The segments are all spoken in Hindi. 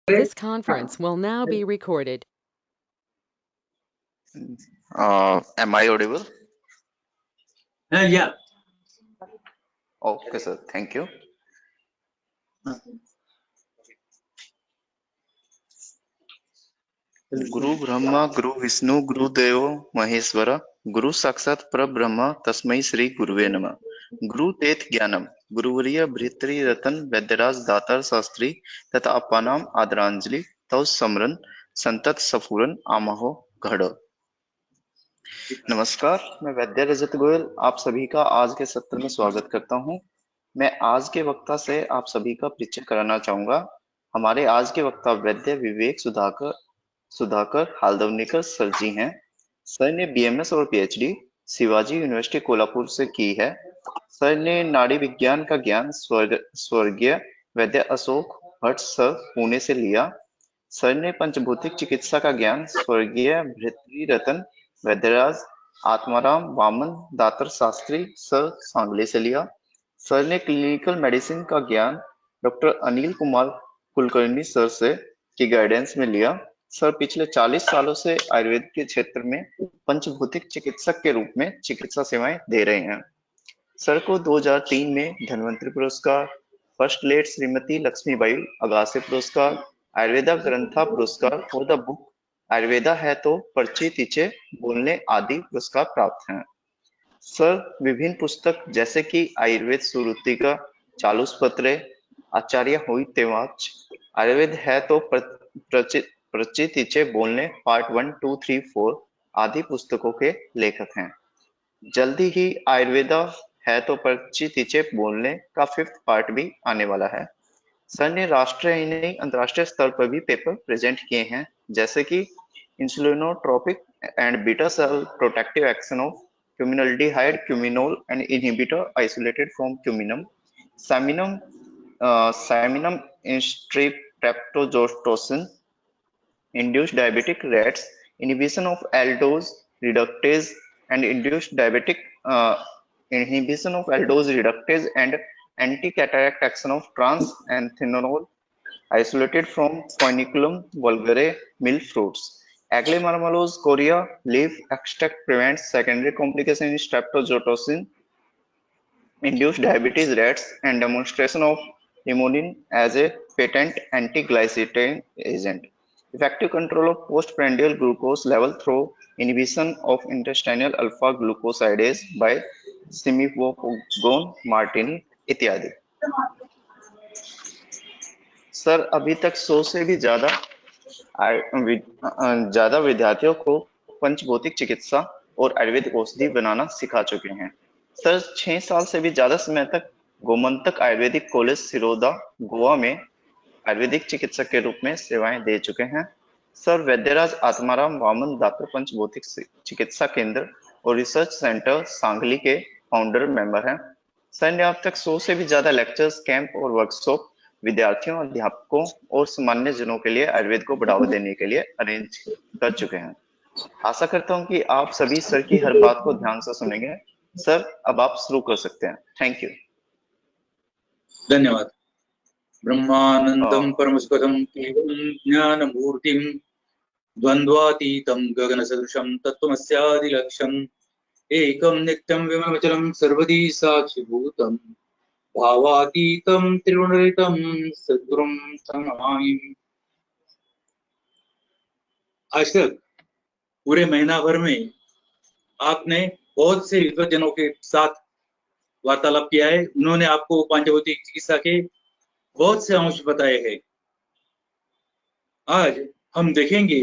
This conference will now be recorded. Am I audible? Yeah. Okay, sir. Thank you. गुरु ब्रह्मा गुरु विष्णु गुरु देवो महेश्वर गुरु साक्षात परब्रह्म तस्मै श्री गुरुवे नमः। गुरु तेत ज्ञानम गुरुवर्य भृतृ रतन वैद्यराज दातार शास्त्री तथा अपानाम आदरांजलि तव समरन संतत सफूरन आमहो घड़। नमस्कार, मैं वैद्य रजत गोयल आप सभी का आज के सत्र में स्वागत करता हूं। मैं आज के वक्ता से आप सभी का परिचय कराना चाहूंगा। हमारे आज के वक्ता वैद्य विवेक सुधाकर हाल्दवनीकर सर जी हैं। सर ने बीएमएस और पीएचडी शिवाजी यूनिवर्सिटी कोल्हापुर से की है। सर ने नाड़ी विज्ञान का ज्ञान स्वर्गीय वैद्य अशोक भट्ट सर पुणे से लिया। सर ने पंचभौतिक चिकित्सा का ज्ञान स्वर्गीय भृतृ रतन वैद्यराज आत्माराम वामन दातर शास्त्री सर सांगली से लिया। सर ने क्लिनिकल मेडिसिन का ज्ञान डॉक्टर अनिल कुमार कुलकर्णी सर से की गाइडेंस में लिया। सर पिछले 40 सालों से आयुर्वेद के क्षेत्र में पंचभौतिक चिकित्सक के रूप में चिकित्सा सेवाएं दे रहे हैं। सर को 2003 में धन्वंतरि पुरस्कार, फर्स्ट लेडी श्रीमती लक्ष्मीबाई अगासे पुरस्कार, आयुर्वेदा ग्रंथा पुरस्कार और द बुक आयुर्वेदा है तो पर्ची तीचे बोलने आदि पुरस्कार प्राप्त हैं। सर विभिन्न पुस्तक जैसे कि आयुर्वेद सुरुतिका, चालूस पत्रे, आचार्य हुई तेवाच, आयुर्वेद है तो पर्ची तीचे बोलने पार्ट 1, 2, 3, 4 आदि पुस्तकों के लेखक हैं। जल्दी ही आयुर्वेदा है तो पर्ची तीचे बोलने का 5th पार्ट भी आने वाला है। सर ने राष्ट्रीय ही नहीं अंतर्राष्ट्रीय स्तर पर भी पेपर प्रेजेंट किए हैं, जैसे कि insulinotropic and beta cell protective action of cuminaldehyde cuminol and inhibitor isolated from Cuminum, cyminum streptozotocin induced diabetic rats, inhibition of aldose reductase and induced diabetic inhibition of aldose reductase and anti-cataract action of trans-anthenolol isolated from Foeniculum vulgare mill fruits. Aglamarmalose chorea leaf extract prevents secondary complication in streptozotocin induced diabetes rats and demonstration of limonene as a patent anti-glycemic agent. Effective control of postprandial glucose level through inhibition of intestinal alpha glucosidase by Simivogon martini इत्यादि। सर अभी तक 100 से भी ज्यादा विद्यार्थियों को पंचभौतिक चिकित्सा और आयुर्वेदिक औषधि बनाना सिखा चुके हैं। सर 6 साल से भी ज्यादा समय तक गोमंतक आयुर्वेदिक कॉलेज सिरोदा गोवा में आयुर्वेदिक चिकित्सक के रूप में सेवाएं दे चुके हैं। सर वैद्यराज आत्माराम वामन दातर पंचभौतिक चिकित्सा केंद्र और रिसर्च सेंटर सांगली के फाउंडर मेंबर हैं। सर ने अब तक 100 से भी ज्यादा लेक्चर्स, कैंप और वर्कशॉप विद्यार्थियों, अध्यापकों और सामान्य जनों के लिए आयुर्वेद को बढ़ावा देने के लिए अरेंज कर चुके हैं। आशा करता हूं कि आप सभी सर की हर बात को ध्यान से सुनेंगे। सर अब आप शुरू कर सकते हैं। Thank you. धन्यवाद। ब्रह्मानंदं परमसुखदं केवलं ज्ञानमूर्तिं द्वन्द्वातीतं गगनसदृशं तत्त्वमस्यादिलक्ष्यम् एकं नित्यं विमलमचलं सर्वदी साक्षिभूतं भावातीतं त्रिगुणरहितं सद्गुरुं तमामि। आज तक पूरे महीना भर में आपने बहुत से विद्वजनों के साथ वार्तालाप किया है। उन्होंने आपको पंचभौतिक चिकित्सा के बहुत से अंश बताए हैं। आज हम देखेंगे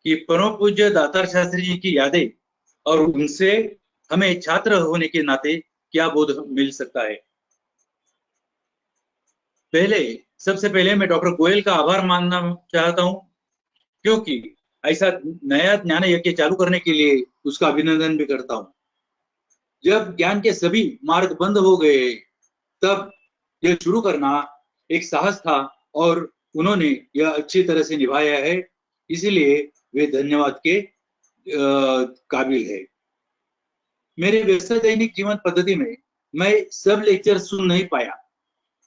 कि परम पूज्य दातार शास्त्री जी की यादें और उनसे हमें छात्र होने के नाते क्या बोध मिल सकता है। सबसे पहले मैं डॉक्टर गोयल का आभार मानना चाहता हूं, क्योंकि ऐसा नया ज्ञान यज्ञ चालू करने के लिए उसका अभिनंदन भी करता हूं। जब ज्ञान के सभी मार्ग बंद हो गए तब यह शुरू करना एक साहस था और उन्होंने यह अच्छी तरह से निभाया है, इसीलिए वे धन्यवाद के काबिल है। मेरे व्यस्त दैनिक जीवन पद्धति में मैं सब लेक्चर सुन नहीं पाया,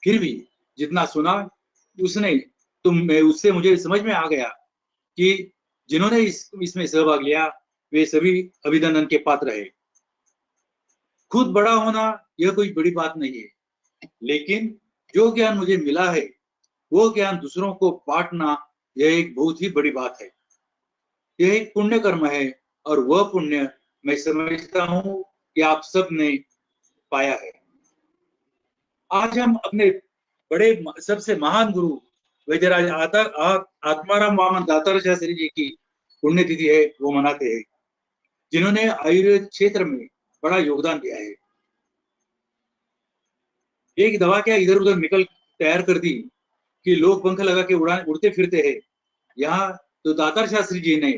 फिर भी जितना सुना उसने तो मैं उससे मुझे समझ में आ गया कि जिन्होंने इसमें सहभाग लिया वे सभी अभिनंदन के पात्र है। खुद बड़ा होना यह कोई बड़ी बात नहीं है, लेकिन जो ज्ञान मुझे मिला है वो ज्ञान दूसरों को बांटना यह एक बहुत ही बड़ी बात है। यह एक पुण्य कर्म है और वह पुण्य मैं समझता हूं कि आप सब ने पाया है। आज हम अपने बड़े सबसे महान गुरु वैद्यराज आत्माराम वामन दातार शास्त्री जी की पुण्यतिथि है वो मनाते हैं, जिन्होंने आयुर्वेद क्षेत्र में बड़ा योगदान दिया है। एक दवा क्या इधर उधर निकल तैयार कर दी कि लोग पंख लगा के उड़ते फिरते हैं। यहाँ तो दातार शास्त्री जी ने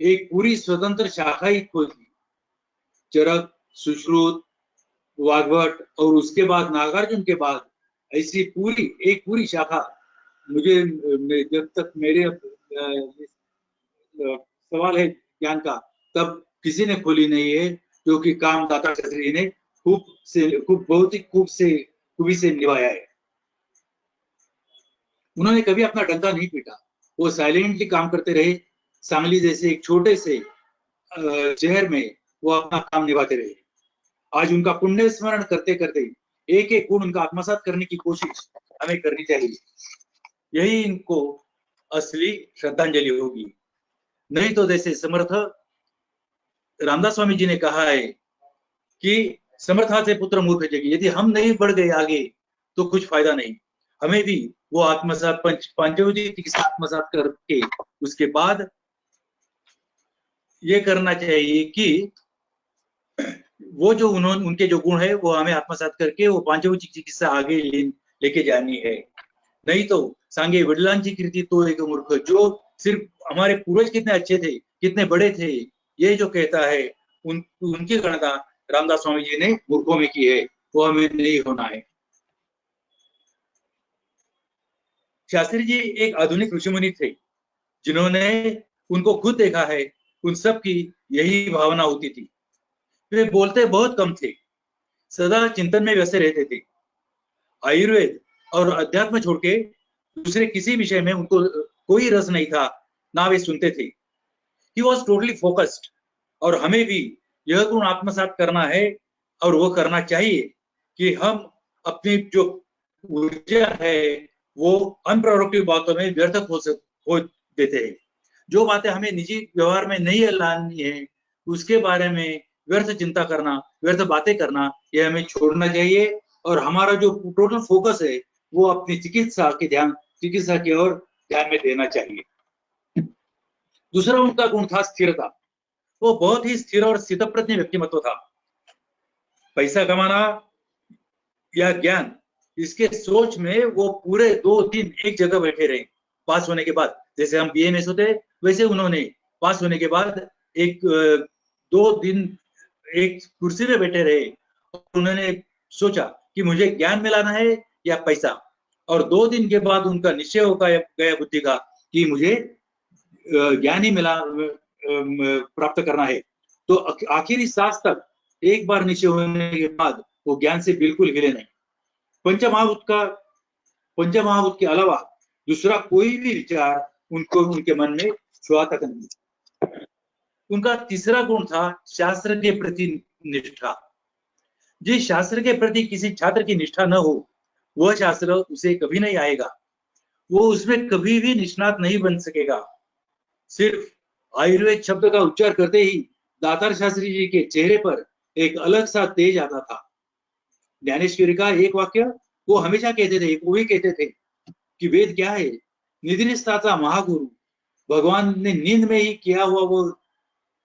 एक पूरी स्वतंत्र शाखा ही खोल दी। चरक, सुश्रुत, वाग्भट और उसके बाद नागार्जुन के बाद ऐसी एक पूरी शाखा मुझे जब तक मेरे सवाल है ज्ञान का तब किसी ने खोली नहीं है, जो कि काम दातार शास्त्री जी ने बहुत ही खूबी से निभाया है। उन्होंने कभी अपना डंका नहीं पीटा, वो साइलेंटली काम करते रहे। सांगली जैसे एक छोटे से शहर में वो अपना काम निभाते रहे। आज उनका पुण्य स्मरण करते करते एक एक गुण उनका आत्मसात करने की कोशिश हमें करनी चाहिए। यही इनको असली श्रद्धांजलि होगी। नहीं तो जैसे समर्थ रामदास स्वामी जी ने कहा है कि समर्था से पुत्र मूर्ख जगी। यदि हम नहीं बढ़ गए आगे तो कुछ फायदा नहीं। हमें भी वो आत्मसात पांचवी चिकित्सा आत्मसात करके उसके बाद ये करना चाहिए कि वो जो उनके जो गुण है वो हमें आत्मसात करके वो पांचवी चिकित्सा आगे लेके जानी है। नहीं तो सांगे वडिलांची कीर्ती तो एक मूर्ख, जो सिर्फ हमारे पूर्वज कितने अच्छे थे, कितने बड़े थे, ये जो कहता है उनकी गणना रामदास स्वामी जी ने मूर्खों में की है, वो हमें नहीं होना है। शास्त्री जी एक आधुनिक ऋषिमुनि थे, जिन्होंने उनको खुद देखा है। उन सब की यही भावना होती थी। वे बोलते बहुत कम थे, सदा चिंतन में व्यस्त रहते थे। आयुर्वेद और अध्यात्म छोड़ के दूसरे किसी विषय में उनको कोई रस नहीं था, ना वे सुनते थे। He was totally focused। और हमें भी यह गुण आत्मसात करना है और वो करना चाहिए कि हम अपनी जो ऊर्जा है वो अनप्रोडक्टिव बातों में व्यर्थ हो देते हैं। जो बातें हमें निजी व्यवहार में नहीं लानी है उसके बारे में व्यर्थ चिंता करना, व्यर्थ बातें करना, ये हमें छोड़ना चाहिए। और हमारा जो टोटल फोकस है वो अपनी चिकित्सा की ओर ध्यान में देना चाहिए। दूसरा उनका गुण था स्थिरता। वो बहुत ही स्थिर और स्थितप्रज्ञ व्यक्तिमत्व था। पैसा कमाना या ज्ञान, इसके सोच में वो पूरे 2 दिन एक जगह बैठे रहे। पास होने के बाद, जैसे हम बीए में होते वैसे उन्होंने पास होने के बाद 2 दिन एक कुर्सी में बैठे रहे और उन्होंने सोचा कि मुझे ज्ञान मिलाना है या पैसा। और 2 दिन के बाद उनका निश्चय हो गया बुद्धि का कि मुझे ज्ञान ही प्राप्त करना है। तो आखिरी सांस तक एक बार निश्चय होने के बाद वो ज्ञान से बिल्कुल हिले नहीं। पंचमहाभूत के अलावा दूसरा कोई भी विचार उनके मन में छुआ तक नहीं। उनका तीसरा गुण था शास्त्र के प्रति निष्ठा। जिस शास्त्र के प्रति किसी छात्र की निष्ठा न हो वह शास्त्र उसे कभी नहीं आएगा, वो उसमें कभी भी निष्णात नहीं बन सकेगा। सिर्फ आयुर्वेद शब्द का उच्चार करते ही दातार शास्त्री जी के चेहरे पर एक अलग सा तेज आता था। ज्ञानेश्वरी का एक वाक्य वो हमेशा कहते थे, वो भी कहते थे कि वेद क्या है, निद्रिस्ताचा महागुरु। भगवान ने नींद में ही किया हुआ वो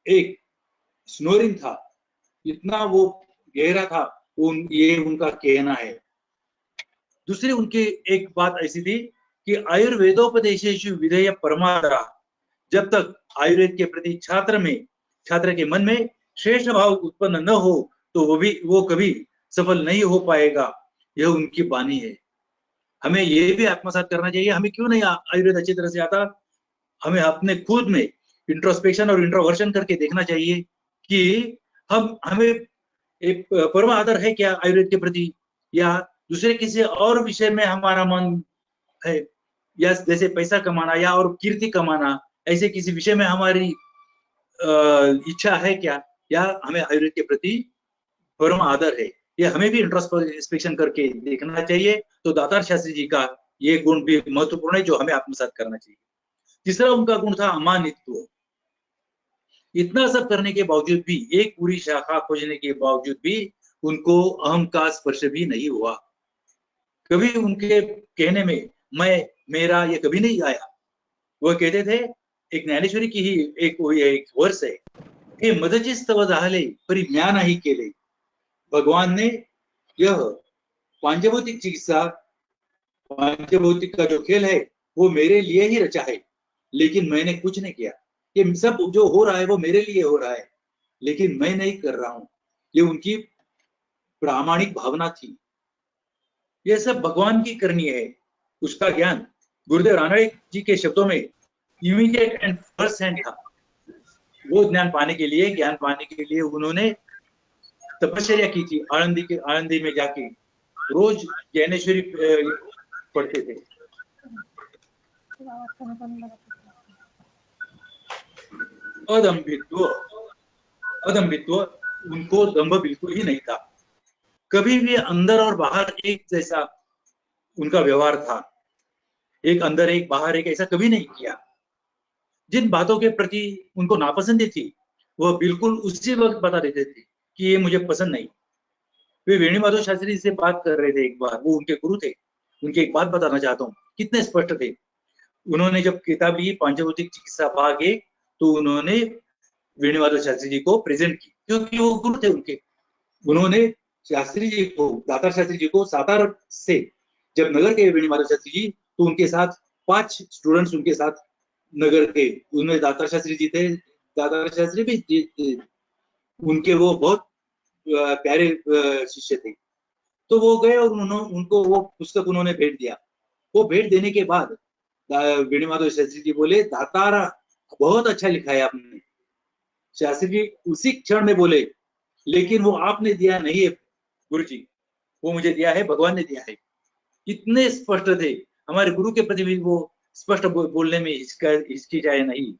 एक स्नोरिंग था, इतना वो गहरा था। ये उनका कहना है। दूसरी उनकी एक बात ऐसी थी कि आयुर्वेदोपदेशेषु विधेय परमादरा। जब तक आयुर्वेद के प्रति छात्र के मन में श्रेष्ठ भाव उत्पन्न न हो तो वो कभी सफल नहीं हो पाएगा। यह उनकी वाणी है। हमें ये भी आत्मसात करना चाहिए। हमें क्यों नहीं आयुर्वेद अच्छी तरह से आता, हमें अपने खुद में इंट्रोस्पेक्शन और इंट्रोवर्शन करके देखना चाहिए कि हमें एक परम आदर है क्या आयुर्वेद के प्रति, या दूसरे किसी और विषय में हमारा मन है। या जैसे पैसा कमाना या और कीर्ति कमाना, ऐसे किसी विषय में हमारी इच्छा है क्या, या हमें आयुर्वेद के प्रति परम आदर है, ये हमें भी इंट्रोस्पेक्शन करके देखना चाहिए। तो दातार शास्त्री जी का ये गुण भी महत्वपूर्ण है जो हमें आत्मसात करना चाहिए। तीसरा उनका गुण था अमानित्व। इतना सब करने के बावजूद भी, एक पूरी शाखा खोजने के बावजूद भी उनको अहम का स्पर्श भी नहीं हुआ। कभी उनके कहने में मैं, मेरा, ये कभी नहीं आया। वो कहते थे, एक ज्ञानेश्वरी की ही एक वर्ष है कि मदची स्तव झाले परी ज्ञान ही केले। भगवान ने यह पांचभौतिक चिकित्सा, पांचभौतिक का जो खेल है वो मेरे लिए ही रचा है, लेकिन मैंने कुछ नहीं किया। ये सब जो हो रहा है वो मेरे लिए हो रहा है, लेकिन मैं नहीं कर रहा हूं। ये उनकी प्रामाणिक भावना थी। ये सब भगवान की करनी है। उसका ज्ञान गुरुदेव रानड़े जी के शब्दों में इमीडिएट एंड फर्स्ट हैंड था। वो ज्ञान पाने के लिए, ज्ञान पाने के लिए उन्होंने तपस्या की थी। आनंदी में जाके रोज ज्ञानेश्वरी पढ़ते थे। अदम्भित्व, उनको दंभ बिल्कुल ही नहीं था। कभी भी अंदर और बाहर एक जैसा उनका व्यवहार था। एक अंदर एक बाहर एक, ऐसा कभी नहीं किया। जिन बातों के प्रति उनको नापसंदी थी वह बिल्कुल उसी वक्त बता देते थे कि ये मुझे पसंद नहीं। वे वेणुमाधव शास्त्री से बात कर रहे थे एक बार, वो उनके गुरु थे। उनकी एक बात बताना चाहता हूँ, कितने स्पष्ट थे। उन्होंने जब किताब ली पांचभौतिक चिकित्सा भाग 1, तो उन्होंने वेणुमाधव शास्त्री जी को प्रेजेंट की, क्योंकि वो गुरु थे उनके। उन्होंने शास्त्री जी को, दातार शास्त्री जी को सातार से जब नगर के वेणुमाधव शास्त्री जी, तो उनके साथ 5 स्टूडेंट्स उनके साथ नगर के, उनमें दातार शास्त्री जी थे, दातार शास्त्री भी उनके वो बहुत प्यारे शिष्य थे। तो वो गए और उनको वो पुस्तक उन्होंने भेंट दिया। वो भेंट देने के बाद वेणुमाधव शास्त्री जी बोले, दातारा बहुत अच्छा लिखा है आपने। शास्त्री जी उसी क्षण में बोले, लेकिन वो आपने दिया नहीं है गुरु जी, वो मुझे दिया है, भगवान ने दिया है। इतने स्पष्ट थे। हमारे गुरु के प्रति भी वो स्पष्ट बोलने में हिचकिचाए नहीं।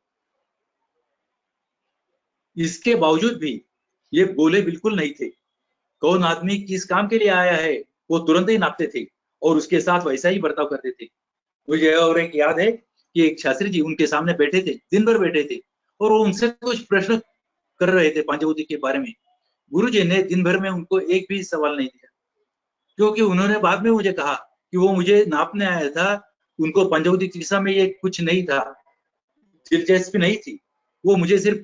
इसके बावजूद भी ये बोले बिल्कुल नहीं थे। कौन आदमी किस काम के लिए आया है वो तुरंत ही नापते थे और उसके साथ वैसा ही बर्ताव करते थे। मुझे और एक याद है कि एक शास्त्री जी उनके सामने बैठे थे, दिन भर बैठे थे, और वो उनसे कुछ प्रश्न कर रहे थे पांचभौतिक के बारे में। गुरुजी ने दिन भर में उनको एक भी सवाल नहीं दिया, क्योंकि उन्होंने बाद में मुझे कहा कि वो मुझे नापने आया था, उनको पांचभौतिक चिकित्सा में ये कुछ नहीं था, दिलचस्पी नहीं थी। वो मुझे सिर्फ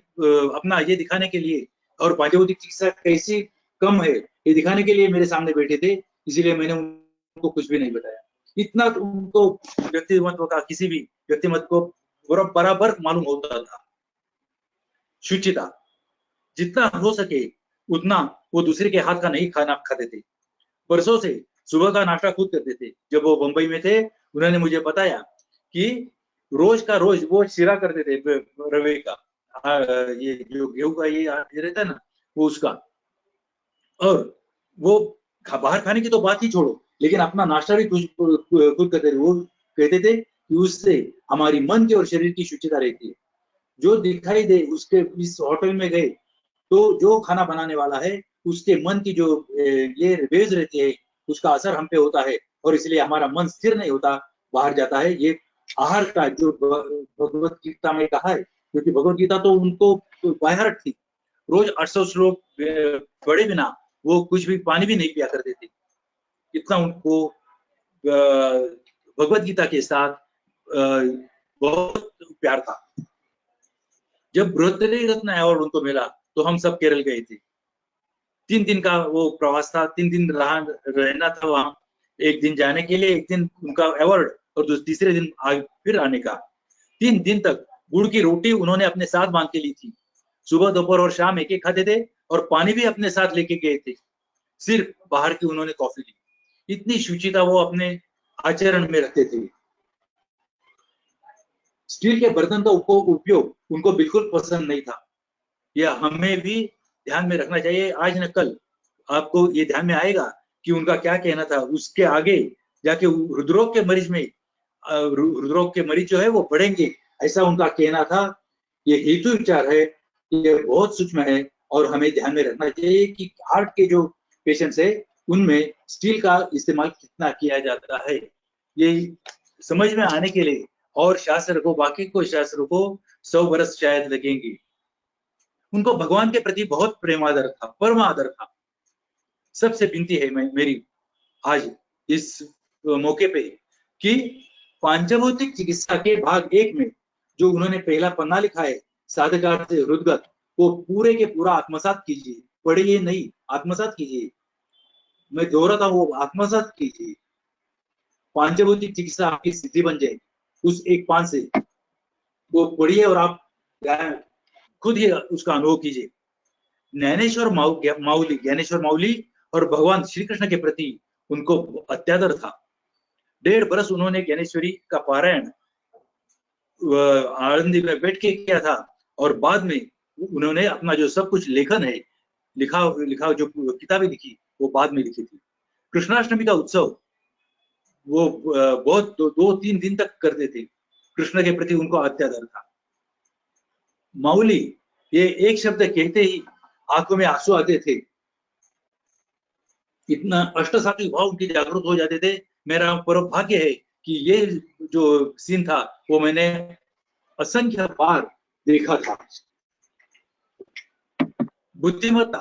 अपना ये दिखाने के लिए और पांचभौतिक चिकित्सा कैसी कम है ये दिखाने के लिए मेरे सामने बैठे थे, इसीलिए मैंने उनको कुछ भी नहीं बताया। इतना उनको व्यक्तिमत्व का, किसी भी व्यक्तिमत्व को बराबर मालूम होता था। शुचिता, जितना हो सके उतना वो दूसरे के हाथ का नहीं खाना खाते थे। बरसों से सुबह का नाश्ता खुद करते थे। जब वो बंबई में थे उन्होंने मुझे बताया कि रोज का रोज वो शिरा करते थे रवे का, ये जो गेहूं का ये रहता है ना, वो उसका। और वो बाहर खाने की तो बात ही छोड़ो, लेकिन अपना नाश्ता भी खुद करते थे। वो कहते थे कि उससे हमारी मन की और शरीर की शुचिता रहती है। जो दिखाई दे उसके, इस होटल में गए तो जो खाना बनाने वाला है उसके मन की जो ये वेव्स रहती है उसका असर हम पे होता है, और इसलिए हमारा मन स्थिर नहीं होता, बाहर जाता है। ये आहार का जो भगवत गीता में कहा है, क्योंकि भगवत गीता तो उनको बाहर थी। रोज 800 श्लोक पढ़े बिना वो कुछ भी पानी भी नहीं पिया करते थे। इतना उनको भगवत गीता के साथ बहुत प्यार था। जब बृहत्तरी रत्न अवार्ड उनको मिला तो हम सब केरल गए थे। 3 दिन का वो प्रवास था, 3 दिन रहना था वहां। एक दिन जाने के लिए, एक दिन उनका अवार्ड, और तीसरे दिन फिर आने का। 3 दिन तक गुड़ की रोटी उन्होंने अपने साथ बांध के ली थी। सुबह, दोपहर और शाम एक एक खाते थे, और पानी भी अपने साथ लेके गए थे। सिर्फ बाहर की उन्होंने कॉफी ली। इतनी शुचिता वो अपने आचरण में रखते थे। स्टील के बर्तन का उपयोग उनको बिल्कुल पसंद नहीं था। यह हमें भी ध्यान में रखना चाहिए। आज न कल आपको ये ध्यान में आएगा कि उनका क्या कहना था। उसके आगे जाके हृदरोग के मरीज में हृदरोग के मरीज जो है वो बढ़ेंगे, ऐसा उनका कहना था। ये हेतु विचार है, ये बहुत सूक्ष्म है और हमें ध्यान में रखना चाहिए कि हार्ट के जो पेशेंट्स है उनमें स्टील का इस्तेमाल कितना किया जाता है। ये समझ में आने के लिए और शास्त्र को, बाकी को शास्त्रों को 100 वर्ष शायद लगेंगे। उनको भगवान के प्रति बहुत प्रेम आदर था, परम आदर था। सबसे विनती है मेरी आज इस मौके पे कि पांचभौतिक चिकित्सा के भाग 1 में जो उन्होंने पहला पन्ना लिखा है साधकार्थ हृदगत, वो पूरे के पूरा आत्मसात कीजिए। पढ़िए नहीं, आत्मसात कीजिए। मैं दोहराता हूँ, वो आत्मसात कीजिए। पांचभौतिक चिकित्सा आपकी सिद्धि बन जाएगी उस एक पान से। वो पढ़िए और आप खुद ही उसका अनुभव कीजिए। ज्ञानेश्वर माउली, ज्ञानेश्वर माउली और भगवान श्री कृष्ण के प्रति उनको अत्यादर था। 1.5 बरस उन्होंने ज्ञानेश्वरी का पारायण आनंदी में बैठ के किया था और बाद में उन्होंने अपना जो सब कुछ लेखन है, लिखा जो किताबें लिखी वो बाद में लिखी थी। कृष्णाष्टमी का उत्सव वो बहुत 2-3 दिन तक करते थे। कृष्ण के प्रति उनको अत्यादर था। माउली ये एक शब्द कहते ही आंखों में आंसू आते थे, इतना अष्टसात्विक भाव उनकी जागृत हो जाते थे। मेरा परम भाग्य है कि ये जो सीन था वो मैंने असंख्य बार देखा था। बुद्धिमत्ता,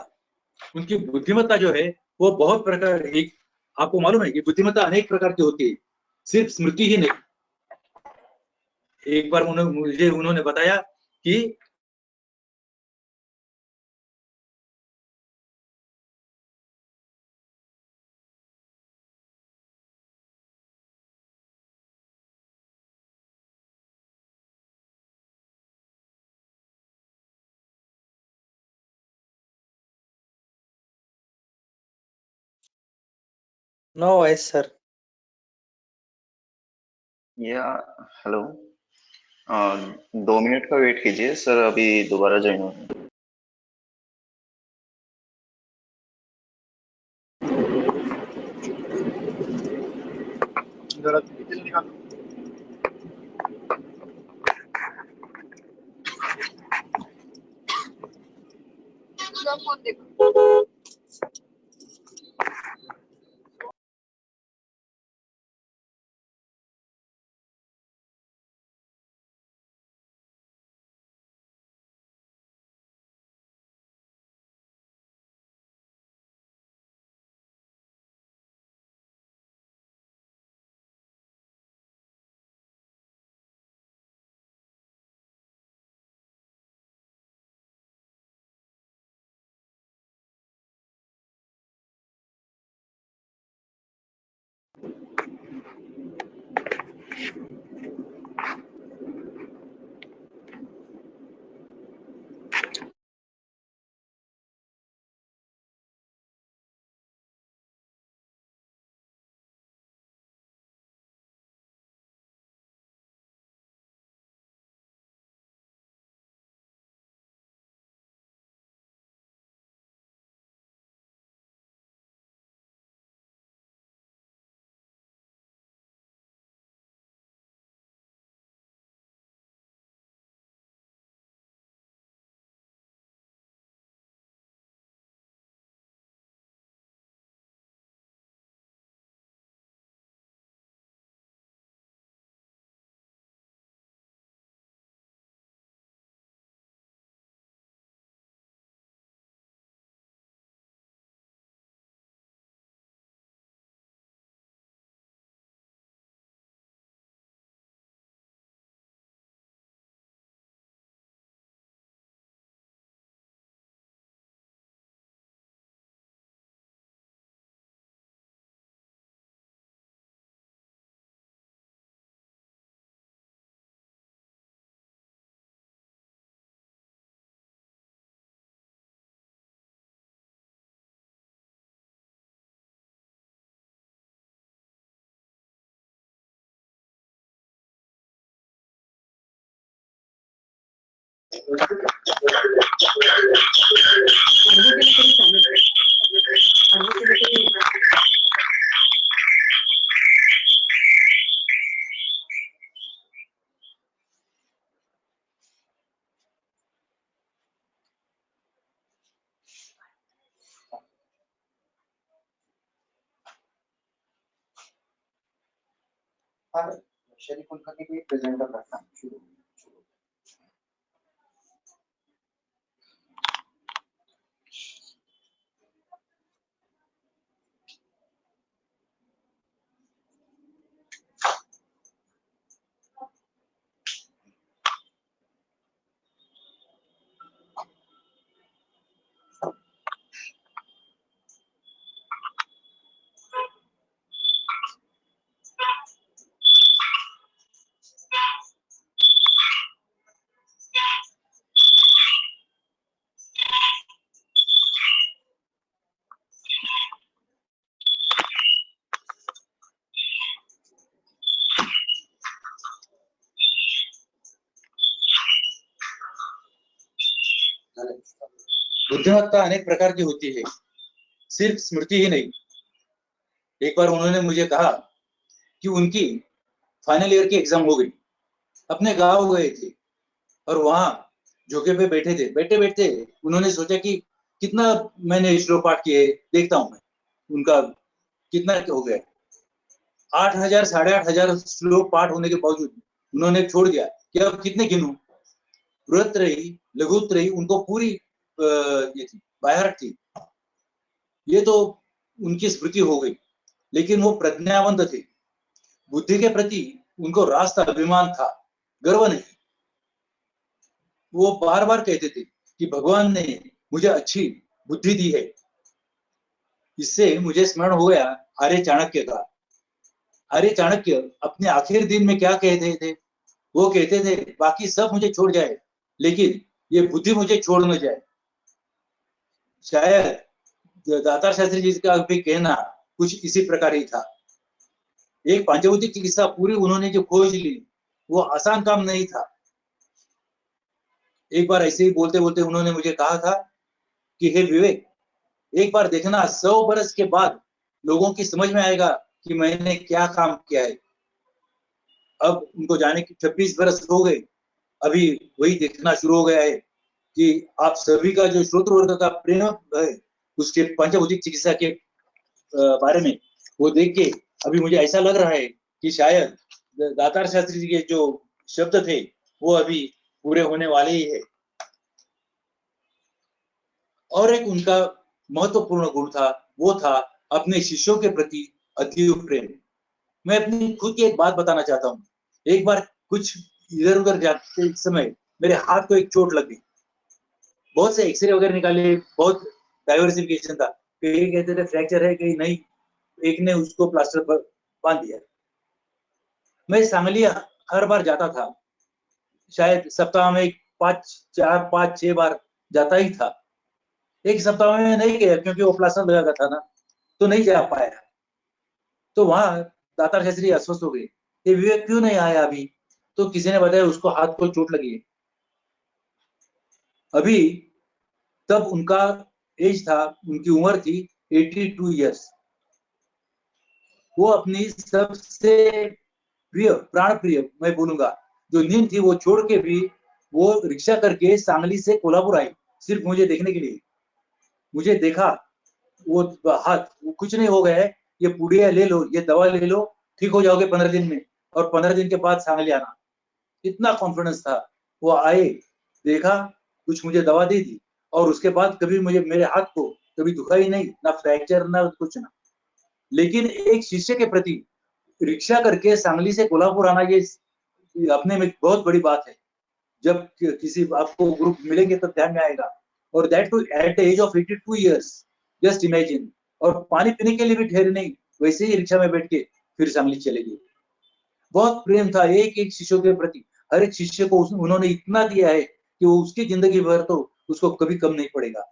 उनकी बुद्धिमत्ता जो है वो बहुत प्रकार, एक आपको मालूम है कि बुद्धिमत्ता अनेक प्रकार की होती है, सिर्फ स्मृति ही नहीं। एक बार मुझे उन्होंने बताया कि नो वॉइस सर। या हेलो, 2 मिनट का वेट कीजिए सर, अभी दोबारा ज्वाइन होंगे। शरीफ उनका के लिए प्रेजेंटर रखना शुरू। बुद्धिमत्ता अनेक प्रकार की होती है, सिर्फ स्मृति ही नहीं। एक बार उन्होंने मुझे कहा कि उनकी फाइनल ईयर की एग्जाम हो गई, अपने गांव गए थे और वहां झोके पे बैठे थे। बैठे बैठे उन्होंने सोचा कि कितना मैंने श्लोक पाठ किए, देखता हूं मैं उनका कितना हो गया। 8,000 8,500 श्लोक पाठ होने के बावजूद उन्होंने छोड़ दिया कि अब कितने गिनूं। बृहत रही, लघुत रही, उनको पूरी ये थी, बाहर थी। ये तो उनकी स्मृति हो गई, लेकिन वो प्रज्ञावंत थे। बुद्धि के प्रति उनको रास्ता अभिमान था, गर्व नहीं। वो बार बार कहते थे कि भगवान ने मुझे अच्छी बुद्धि दी है। इससे मुझे स्मरण हो गया आर्य चाणक्य का। आर्य चाणक्य अपने आखिरी दिन में क्या कहते थे? वो कहते थे बाकी सब मुझे छोड़ जाए, लेकिन ये बुद्धि मुझे छोड़ न जाए। शायद दातार शास्त्री जी का भी कहना कुछ इसी प्रकार ही था। एक पांचभौतिक चिकित्सा पूरी उन्होंने जो खोज ली, वो आसान काम नहीं था। एक बार ऐसे ही बोलते बोलते उन्होंने मुझे कहा था कि हे विवेक, एक बार देखना 100 बरस के बाद लोगों की समझ में आएगा कि मैंने क्या काम किया है। अब उनको जाने की 26 बरस हो गए, अभी वही देखना शुरू हो गया है कि आप सभी का जो श्रोत्र वर्ग का प्रेम है उसके पंचभौतिक चिकित्सा के बारे में वो देख के अभी मुझे ऐसा लग रहा है कि शायद दातार शास्त्री जी के जो शब्द थे वो अभी पूरे होने वाले ही है। और एक उनका महत्वपूर्ण गुण था, वो था अपने शिष्यों के प्रति अतीव प्रेम। मैं अपनी खुद की एक बात बताना चाहता हूँ। एक बार कुछ इधर उधर जाते समय मेरे हाथ को एक चोट लग गई। बहुत से एक्सरे वगैरह निकाले, बहुत डाइवर्सिफिकेशन था। कई कहते थे फ्रैक्चर है, कहीं नहीं। एक ने उसको प्लास्टर पर बांध दिया। मैं सांगली हर बार जाता था, शायद सप्ताह में 4-5-6 बार जाता ही था। एक सप्ताह में नहीं गया क्योंकि वो प्लास्टर लगा था ना, तो नहीं जा पाया। तो वहां दातार शास्त्री अस्वस्थ हो गए, ये विवेक क्यों नहीं आया अभी? तो किसी ने बताया उसको हाथ को चोट लगी है। अभी तब उनका एज था, उनकी उम्र थी 82 इयर्स। वो अपनी सबसे प्रिय, प्राण प्रिय मैं बोलूंगा, जो नींद थी वो छोड़ के भी वो रिक्शा करके सांगली से कोल्हापुर आई, सिर्फ मुझे देखने के लिए। मुझे देखा, वो हाथ वो कुछ नहीं हो गया है, ये पुड़िया ले लो, ये दवा ले लो, ठीक हो जाओगे 15 दिन में, और 15 दिन के बाद सांगली आना। इतना कॉन्फिडेंस था। वो आए, देखा, कुछ मुझे दवा दे दी, और उसके बाद कभी मुझे मेरे हाथ को कभी दुखा ही नहीं, ना फ्रैक्चर ना कुछ ना। लेकिन एक शिष्य के प्रति रिक्शा करके सांगली से कोल्हापुर आना, ये अपने में बहुत बड़ी बात है। जब किसी आपको ग्रुप मिलेंगे तब ध्यान में आएगा। और that too at the age of 82 years, just imagine. और पानी पीने के लिए भी ठहरे नहीं, वैसे ही रिक्शा में बैठ के फिर सांगली चले गए। बहुत प्रेम था एक एक शिष्यों के प्रति। हर एक शिष्य को उन्होंने इतना दिया है कि वो उसकी जिंदगी भर तो उसको कभी कम नहीं पड़ेगा।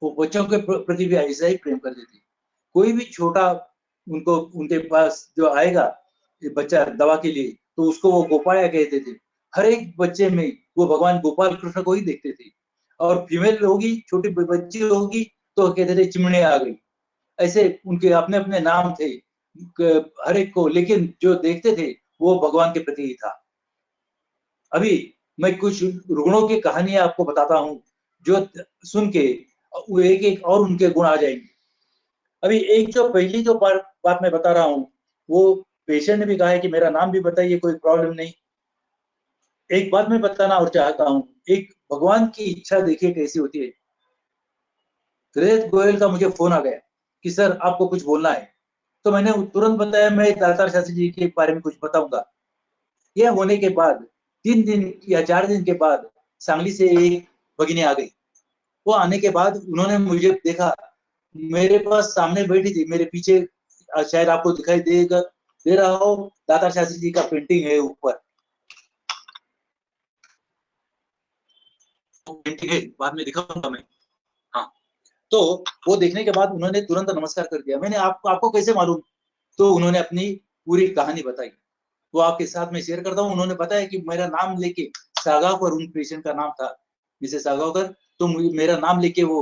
वो बच्चों के प्रति भी ऐसा ही प्रेम करते थे। कोई भी छोटा उनको उनके पास जो आएगा बच्चा दवा के लिए, तो उसको वो गोपाया कहते थे। हर एक बच्चे में वो भगवान गोपाल कृष्ण को ही देखते थे। और फीमेल होगी, छोटी बच्ची होगी, तो कहते थे चिमणे आ गई। ऐसे उनके अपने अपने नाम थे हर एक को, लेकिन जो देखते थे वो भगवान के प्रति ही था। अभी मैं कुछ रुग्णों की कहानियां आपको बताता हूँ, जो सुन के वो एक एक और उनके गुण आ जाएंगे। अभी एक जो पहली जो बात मैं बता रहा हूँ, वो पेशेंट ने भी कहा है कि मेरा नाम भी बताइए, कोई प्रॉब्लम नहीं। एक बात मैं बताना और चाहता हूँ, एक भगवान की इच्छा देखिए कैसी होती है। हृदय गोयल का मुझे फोन आ गया कि सर आपको कुछ बोलना है, तो मैंने तुरंत बताया मैं दातार शास्त्री जी के बारे में कुछ बताऊंगा। यह होने के बाद 3 दिन या 4 दिन के बाद सांगली से एक भगिनी आ गई। वो आने के बाद उन्होंने मुझे देखा, मेरे पास सामने बैठी थी, मेरे पीछे शायद आपको दिखाई देगा, दे रहा हो, दातार शास्त्री जी का पेंटिंग है ऊपर, पेंटिंग है, बाद में दिखाऊंगा मैं। हाँ, तो वो देखने के बाद उन्होंने तुरंत नमस्कार कर दिया। मैंने आपको कैसे मालूम? तो उन्होंने अपनी पूरी कहानी बताई, वो आपके साथ में शेयर करता हूँ। उन्होंने बताया कि मेरा नाम लेके, सागावकर उन पेशेंट का नाम था, मिसेस सागावकर, तो मेरा नाम लेके वो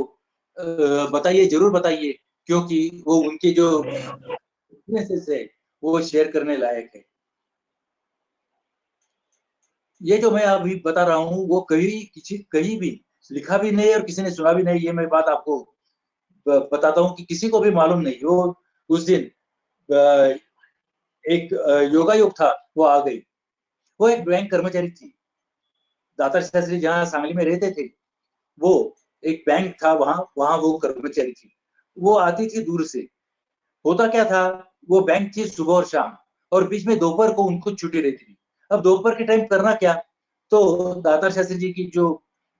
बताइए, जरूर बताइए, क्योंकि वो उनके जो एक्सपीरियंसेस है वो शेयर करने लायक है। ये जो मैं अभी बता रहा हूँ वो कहीं भी लिखा भी नहीं और किसी ने सुना भी नहीं। ये मैं बात आपको बताता हूँ कि किसी को भी मालूम नहीं। वो उस दिन एक योगायोग था, वो आ गई। वो एक बैंक कर्मचारी थी, दातार शास्त्री जहाँ सांगली में रहते थे, वो एक बैंक था, वहां वहां वो कर्मचारी थी। वो आती थी दूर से। होता क्या था, वो बैंक थी सुबह और शाम, और बीच में दोपहर को उनको छुट्टी रहती थी। अब दोपहर के टाइम करना क्या, तो दातार शास्त्री जी की जो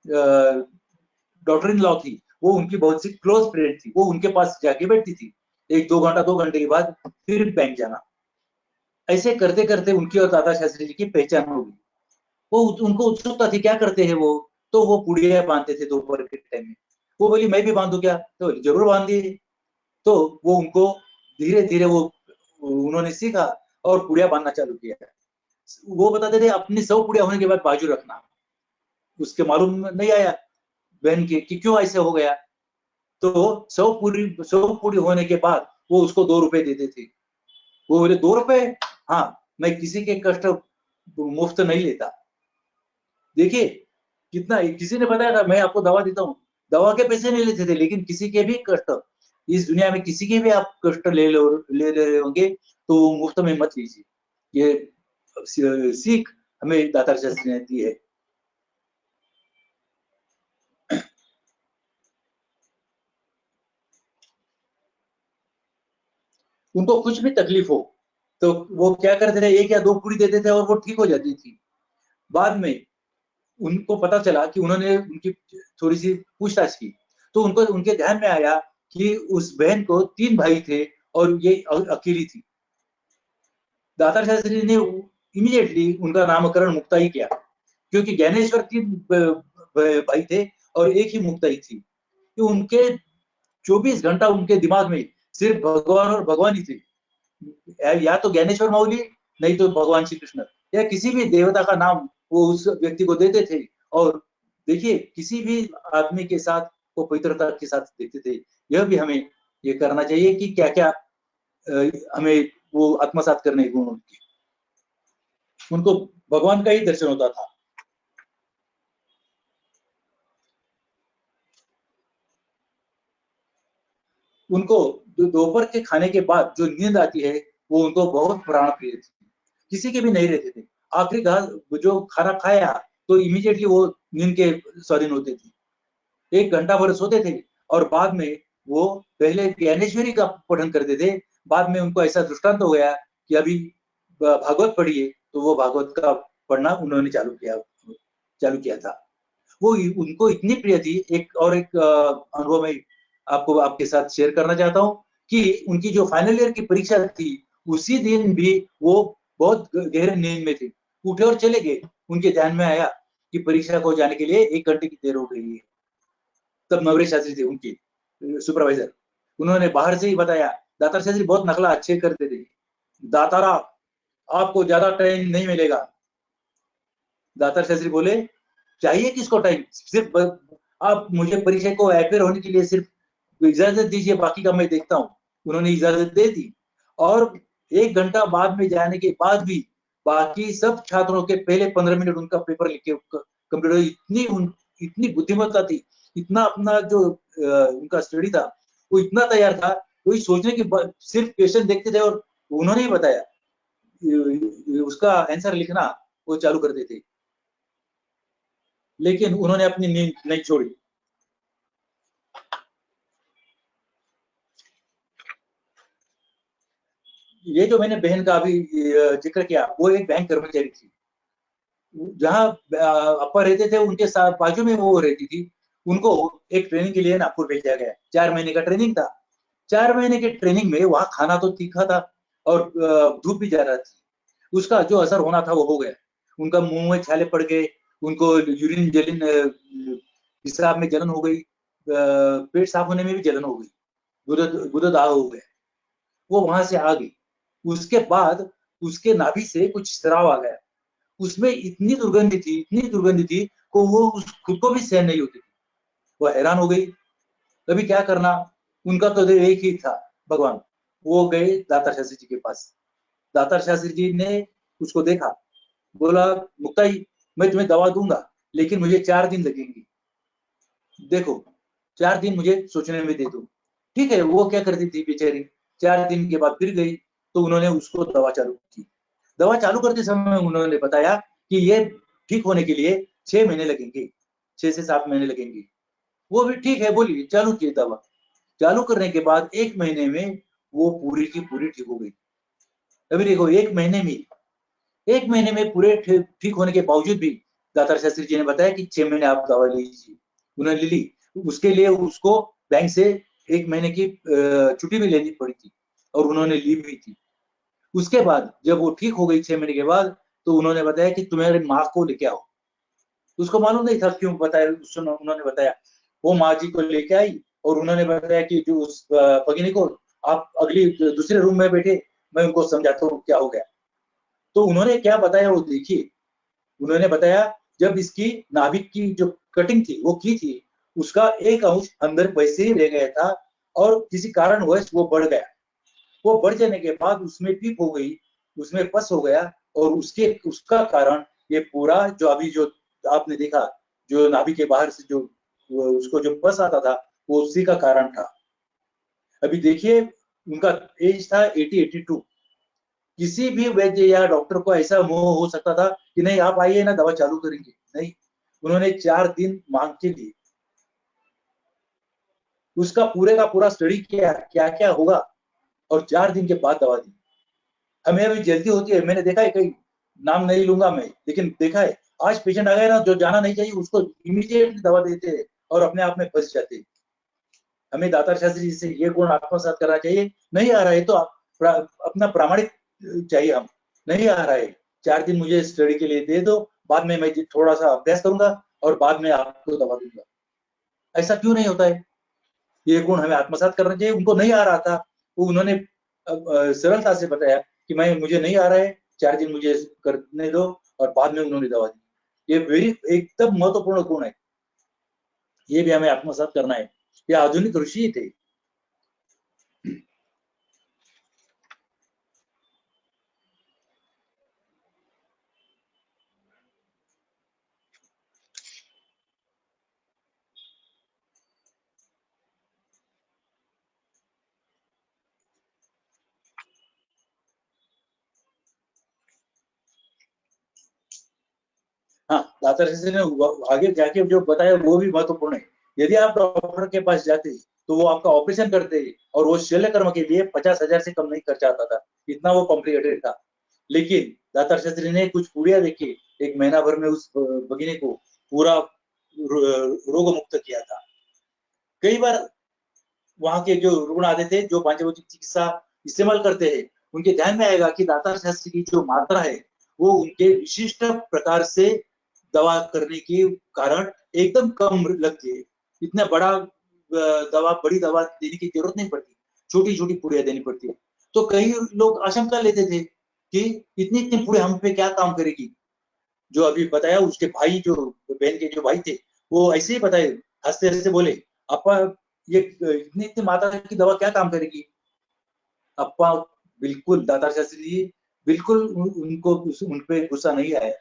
डॉक्टर इन लॉ थी, वो उनकी बहुत सी क्लोज फ्रेंड थी, वो उनके पास जाके बैठती थी। 1-2 घंटे के बाद फिर बैंक जाना। ऐसे करते करते उनकी और दादा शास्त्री जी की पहचान हो गई। वो उनको उत्सुकता थी क्या करते हैं वो, तो वो पुड़िया बांधते थे दोपहर के टाइम में। वो बोली मैं भी बांधू क्या, तो जरूर बांधिए। तो वो उनको धीरे धीरे वो उन्होंने सीखा और पुड़िया बांधना चालू किया। वो बताते थे अपनी 100 पुड़िया होने के बाद बाजू रखना। उसके मालूम नहीं आया बहन के कि क्यों ऐसे हो गया। तो 100 पूरी होने के बाद वो उसको 2 रुपए देते थे। वो बोले 2 रुपए, हाँ, मैं किसी के कष्ट मुफ्त नहीं लेता। देखिए कितना, किसी ने बताया था मैं आपको दवा देता हूँ, दवा के पैसे नहीं लेते थे, लेकिन किसी के भी कष्ट, इस दुनिया में किसी के भी आप कष्ट ले रहे होंगे तो वो मुफ्त में मत लीजिए। ये सीख हमें दातार शास्त्री ने दी है। उनको कुछ भी तकलीफ हो तो वो क्या करते थे, 1 या 2 पूरी देते थे और वो ठीक हो जाती थी। बाद में उनको पता चला कि उन्होंने उनकी थोड़ी सी पूछताछ की, तो उनको उनके ध्यान में आया कि उस बहन को 3 भाई थे और ये अकेली थी। दातार शास्त्री ने इमीडिएटली उनका नामकरण मुक्ताई किया, क्योंकि ज्ञानेश्वर 3 भाई थे और एक ही मुक्ताई थी। तो उनके 24 घंटा उनके दिमाग में सिर्फ भगवान और भगवान ही थे। या तो ज्ञानेश्वर माउली, नहीं तो भगवान श्री कृष्ण, या किसी भी देवता का नाम वो उस व्यक्ति को देते थे। और देखिए किसी भी आदमी के साथ वो पवित्रता के साथ देखते थे। यह भी हमें ये करना चाहिए कि क्या क्या हमें वो आत्मसात करने गुण उनके, उनको भगवान का ही दर्शन होता था। उनको दोपहर के खाने के बाद जो नींद आती है वो उनको बहुत प्राण प्रिय थी, किसी के भी नहीं रहते थे। आखिरी जो खाना खाया तो इमीडिएटली वो नींद के स्वाधीन होते थे। 1 घंटा भर सोते थे और बाद में वो पहले ज्ञानेश्वरी का पठन करते थे। बाद में उनको ऐसा दृष्टांत हो गया कि अभी भागवत पढ़िए, तो वो भागवत का पढ़ना उन्होंने चालू किया था। वो उनको इतनी प्रिय थी। एक अनुभव में आपको आपके साथ शेयर करना चाहता हूँ कि उनकी जो फाइनल ईयर की परीक्षा थी, उसी दिन भी वो बहुत गहरे नींद में थे। उठे और चले गए। उनके ध्यान में आया कि परीक्षा को जाने के लिए 1 घंटे की देर हो गई है। तब नवरेश शास्त्री थे उनके सुपरवाइजर। उन्होंने बाहर से ही बताया, दातार शास्त्री बहुत नकला अच्छे करते थे, दातारा आपको ज्यादा टाइम नहीं मिलेगा। दातार शास्त्री बोले चाहिए किसको टाइम, सिर्फ आप मुझे परीक्षा को अपेयर होने के लिए सिर्फ इजाजत दीजिए, बाकी का मैं देखता हूँ। उन्होंने इजाजत दे दी और 1 घंटा बाद में जाने के बाद भी बाकी सब छात्रों के पहले 15 मिनट उनका पेपर लिख के कंप्यूटर, इतनी बुद्धिमत्ता थी, इतना अपना जो उनका स्टडी था वो इतना तैयार था। कोई सोचने की सिर्फ क्वेश्चन देखते थे और उन्होंने ही बताया। उसका आंसर लिखना वो चालू कर देते, लेकिन उन्होंने अपनी नींद नहीं छोड़ी। ये जो मैंने बहन का अभी जिक्र किया, वो एक बैंक कर्मचारी थी। जहाँ अप्पा रहते थे उनके साथ बाजू में वो रहती थी। उनको एक ट्रेनिंग के लिए नागपुर भेजा गया। 4 महीने का ट्रेनिंग था। 4 महीने के ट्रेनिंग में वहाँ खाना तो तीखा था और धूप भी ज्यादा थी। उसका जो असर होना था वो हो गया। उनका मुंह में छाले पड़ गए, उनको यूरिन जलन, पेशाब में जलन हो गई, पेट साफ होने में भी जलन हो गई, गुददाह हो गया। वो वहां से आ गई। उसके बाद उसके नाभि से कुछ स्राव आ गया। उसमें इतनी दुर्गंध थी को वो खुद को भी सहन नहीं होती थी। वो हैरान हो गई। अभी क्या करना? उनका तो एक ही था, भगवान। वो गए दातार शास्त्री जी के पास। दातार शास्त्री जी ने उसको देखा, बोला, मुक्ताई, मैं तुम्हें दवा दूंगा, लेकिन मुझे 4 दिन लगेंगे। देखो, 4 दिन मुझे सोचने में दे दो। ठीक है, वो क्या करती थी बेचारी, 4 दिन के बाद फिर गई, तो उन्होंने उसको दवा चालू की। दवा चालू करते समय उन्होंने बताया कि ये ठीक होने के लिए 6 महीने लगेंगे, 6 से 7 महीने लगेंगे। वो भी ठीक है बोली, चालू की दवा। चालू करने के बाद 1 महीने में वो पूरी की पूरी ठीक हो गई। अभी देखो, 1 महीने में पूरे ठीक होने के बावजूद भी दातार शास्त्री जी ने बताया कि 6 महीने आप दवा लीजिए। उन्होंने ली। उसके लिए उसको बैंक से 1 महीने की छुट्टी भी लेनी पड़ी थी और उन्होंने ली भी थी। उसके बाद जब वो ठीक हो गई 6 महीने के बाद, तो उन्होंने बताया कि तुम्हारी माँ को लेके आओ। उसको मालूम नहीं था क्यों बताया, उन्होंने बताया। वो माँ जी को लेके आई और उन्होंने बताया कि जो उस भगिनी को, आप अगली दूसरे रूम में बैठे, मैं उनको समझाता हूँ क्या हो गया। तो उन्होंने क्या बताया वो देखिए। उन्होंने बताया, जब इसकी नाभिक की जो कटिंग थी वो की थी, उसका एक अंश अंदर वैसे ही रह गया था और किसी कारणवश वो बढ़ गया। वो बढ़ जाने के बाद उसमें टिप हो गई, उसमें पस हो गया और उसका कारण ये पूरा जो अभी जो आपने देखा, जो नाभि के बाहर से जो उसको जो पस आता था, वो उसी का कारण था। अभी देखिए, उनका एज था 80-82। किसी भी वैद्य या डॉक्टर को ऐसा मोह हो सकता था कि नहीं आप आइए ना, दवा चालू करेंगे? नहीं, उन्होंने 4 दिन मांग के लिए उसका पूरे का पूरा स्टडी किया, क्या क्या होगा, और 4 दिन के बाद दवा दी। हमें अभी जल्दी होती है, मैंने देखा है कई, नाम नहीं लूंगा मैं, लेकिन देखा है आज पेशेंट आ गया ना, जो जाना नहीं चाहिए उसको इमीडिएटली दवा देते हैं और अपने आप में फंस जाते हैं। हमें दातार शास्त्री जी से ये गुण आत्मसात करना चाहिए। नहीं आ रहा है तो अपना प्रामाणिक चाहिए। हम नहीं आ रहा है, 4 दिन मुझे स्टडी के लिए दे दो, बाद में मैं थोड़ा सा अभ्यास करूंगा और बाद में आपको दवा दूंगा। ऐसा क्यों नहीं होता है? ये गुण हमें आत्मसात करना चाहिए। उनको नहीं आ रहा था, वो उन्होंने सरलता से बताया कि मैं मुझे नहीं आ रहा है, 4 दिन मुझे करने दो, और बाद में उन्होंने दवा दी। ये वेरी एकदम महत्वपूर्ण गुण है। ये भी हमें आत्मसात करना है। ये आधुनिक ऋषि थे। हाँ, दातार शास्त्री ने आगे जाके जो बताया वो भी महत्वपूर्ण है। यदि आप डॉक्टर के पास जाते तो वो आपका ऑपरेशन करते, और वो शल्य कर्म के लिए 50,000 से कम नहीं खर्चा आता था। इतना वो कॉम्प्लिकेटेड था। लेकिन दातार शास्त्री ने कुछ पुड़िया देखी, 1 महीना भर में उस भगिनी को पूरा रोग मुक्त किया था। कई बार वहां के जो रुग्ण आते थे, जो पांचभौतिक चिकित्सा इस्तेमाल करते हैं, उनके ध्यान में आएगा कि दातार शास्त्री की जो मात्रा है वो उनके विशिष्ट प्रकार से दवा करने के कारण एकदम कम लगती है। इतना बड़ी दवा देने की जरूरत नहीं पड़ती, छोटी छोटी पुड़िया देनी पड़ती है। तो कई लोग आशंका लेते थे कि इतनी इतनी पुड़िया हम पे क्या काम करेगी। जो अभी बताया उसके भाई, जो बहन के जो भाई थे, वो ऐसे ही बताए, हंसते हंसते बोले, अपा ये इतनी इतनी मात्रा की दवा क्या काम करेगी। अपा बिल्कुल, दातार शास्त्री जी बिल्कुल उनको उन पे गुस्सा नहीं आया।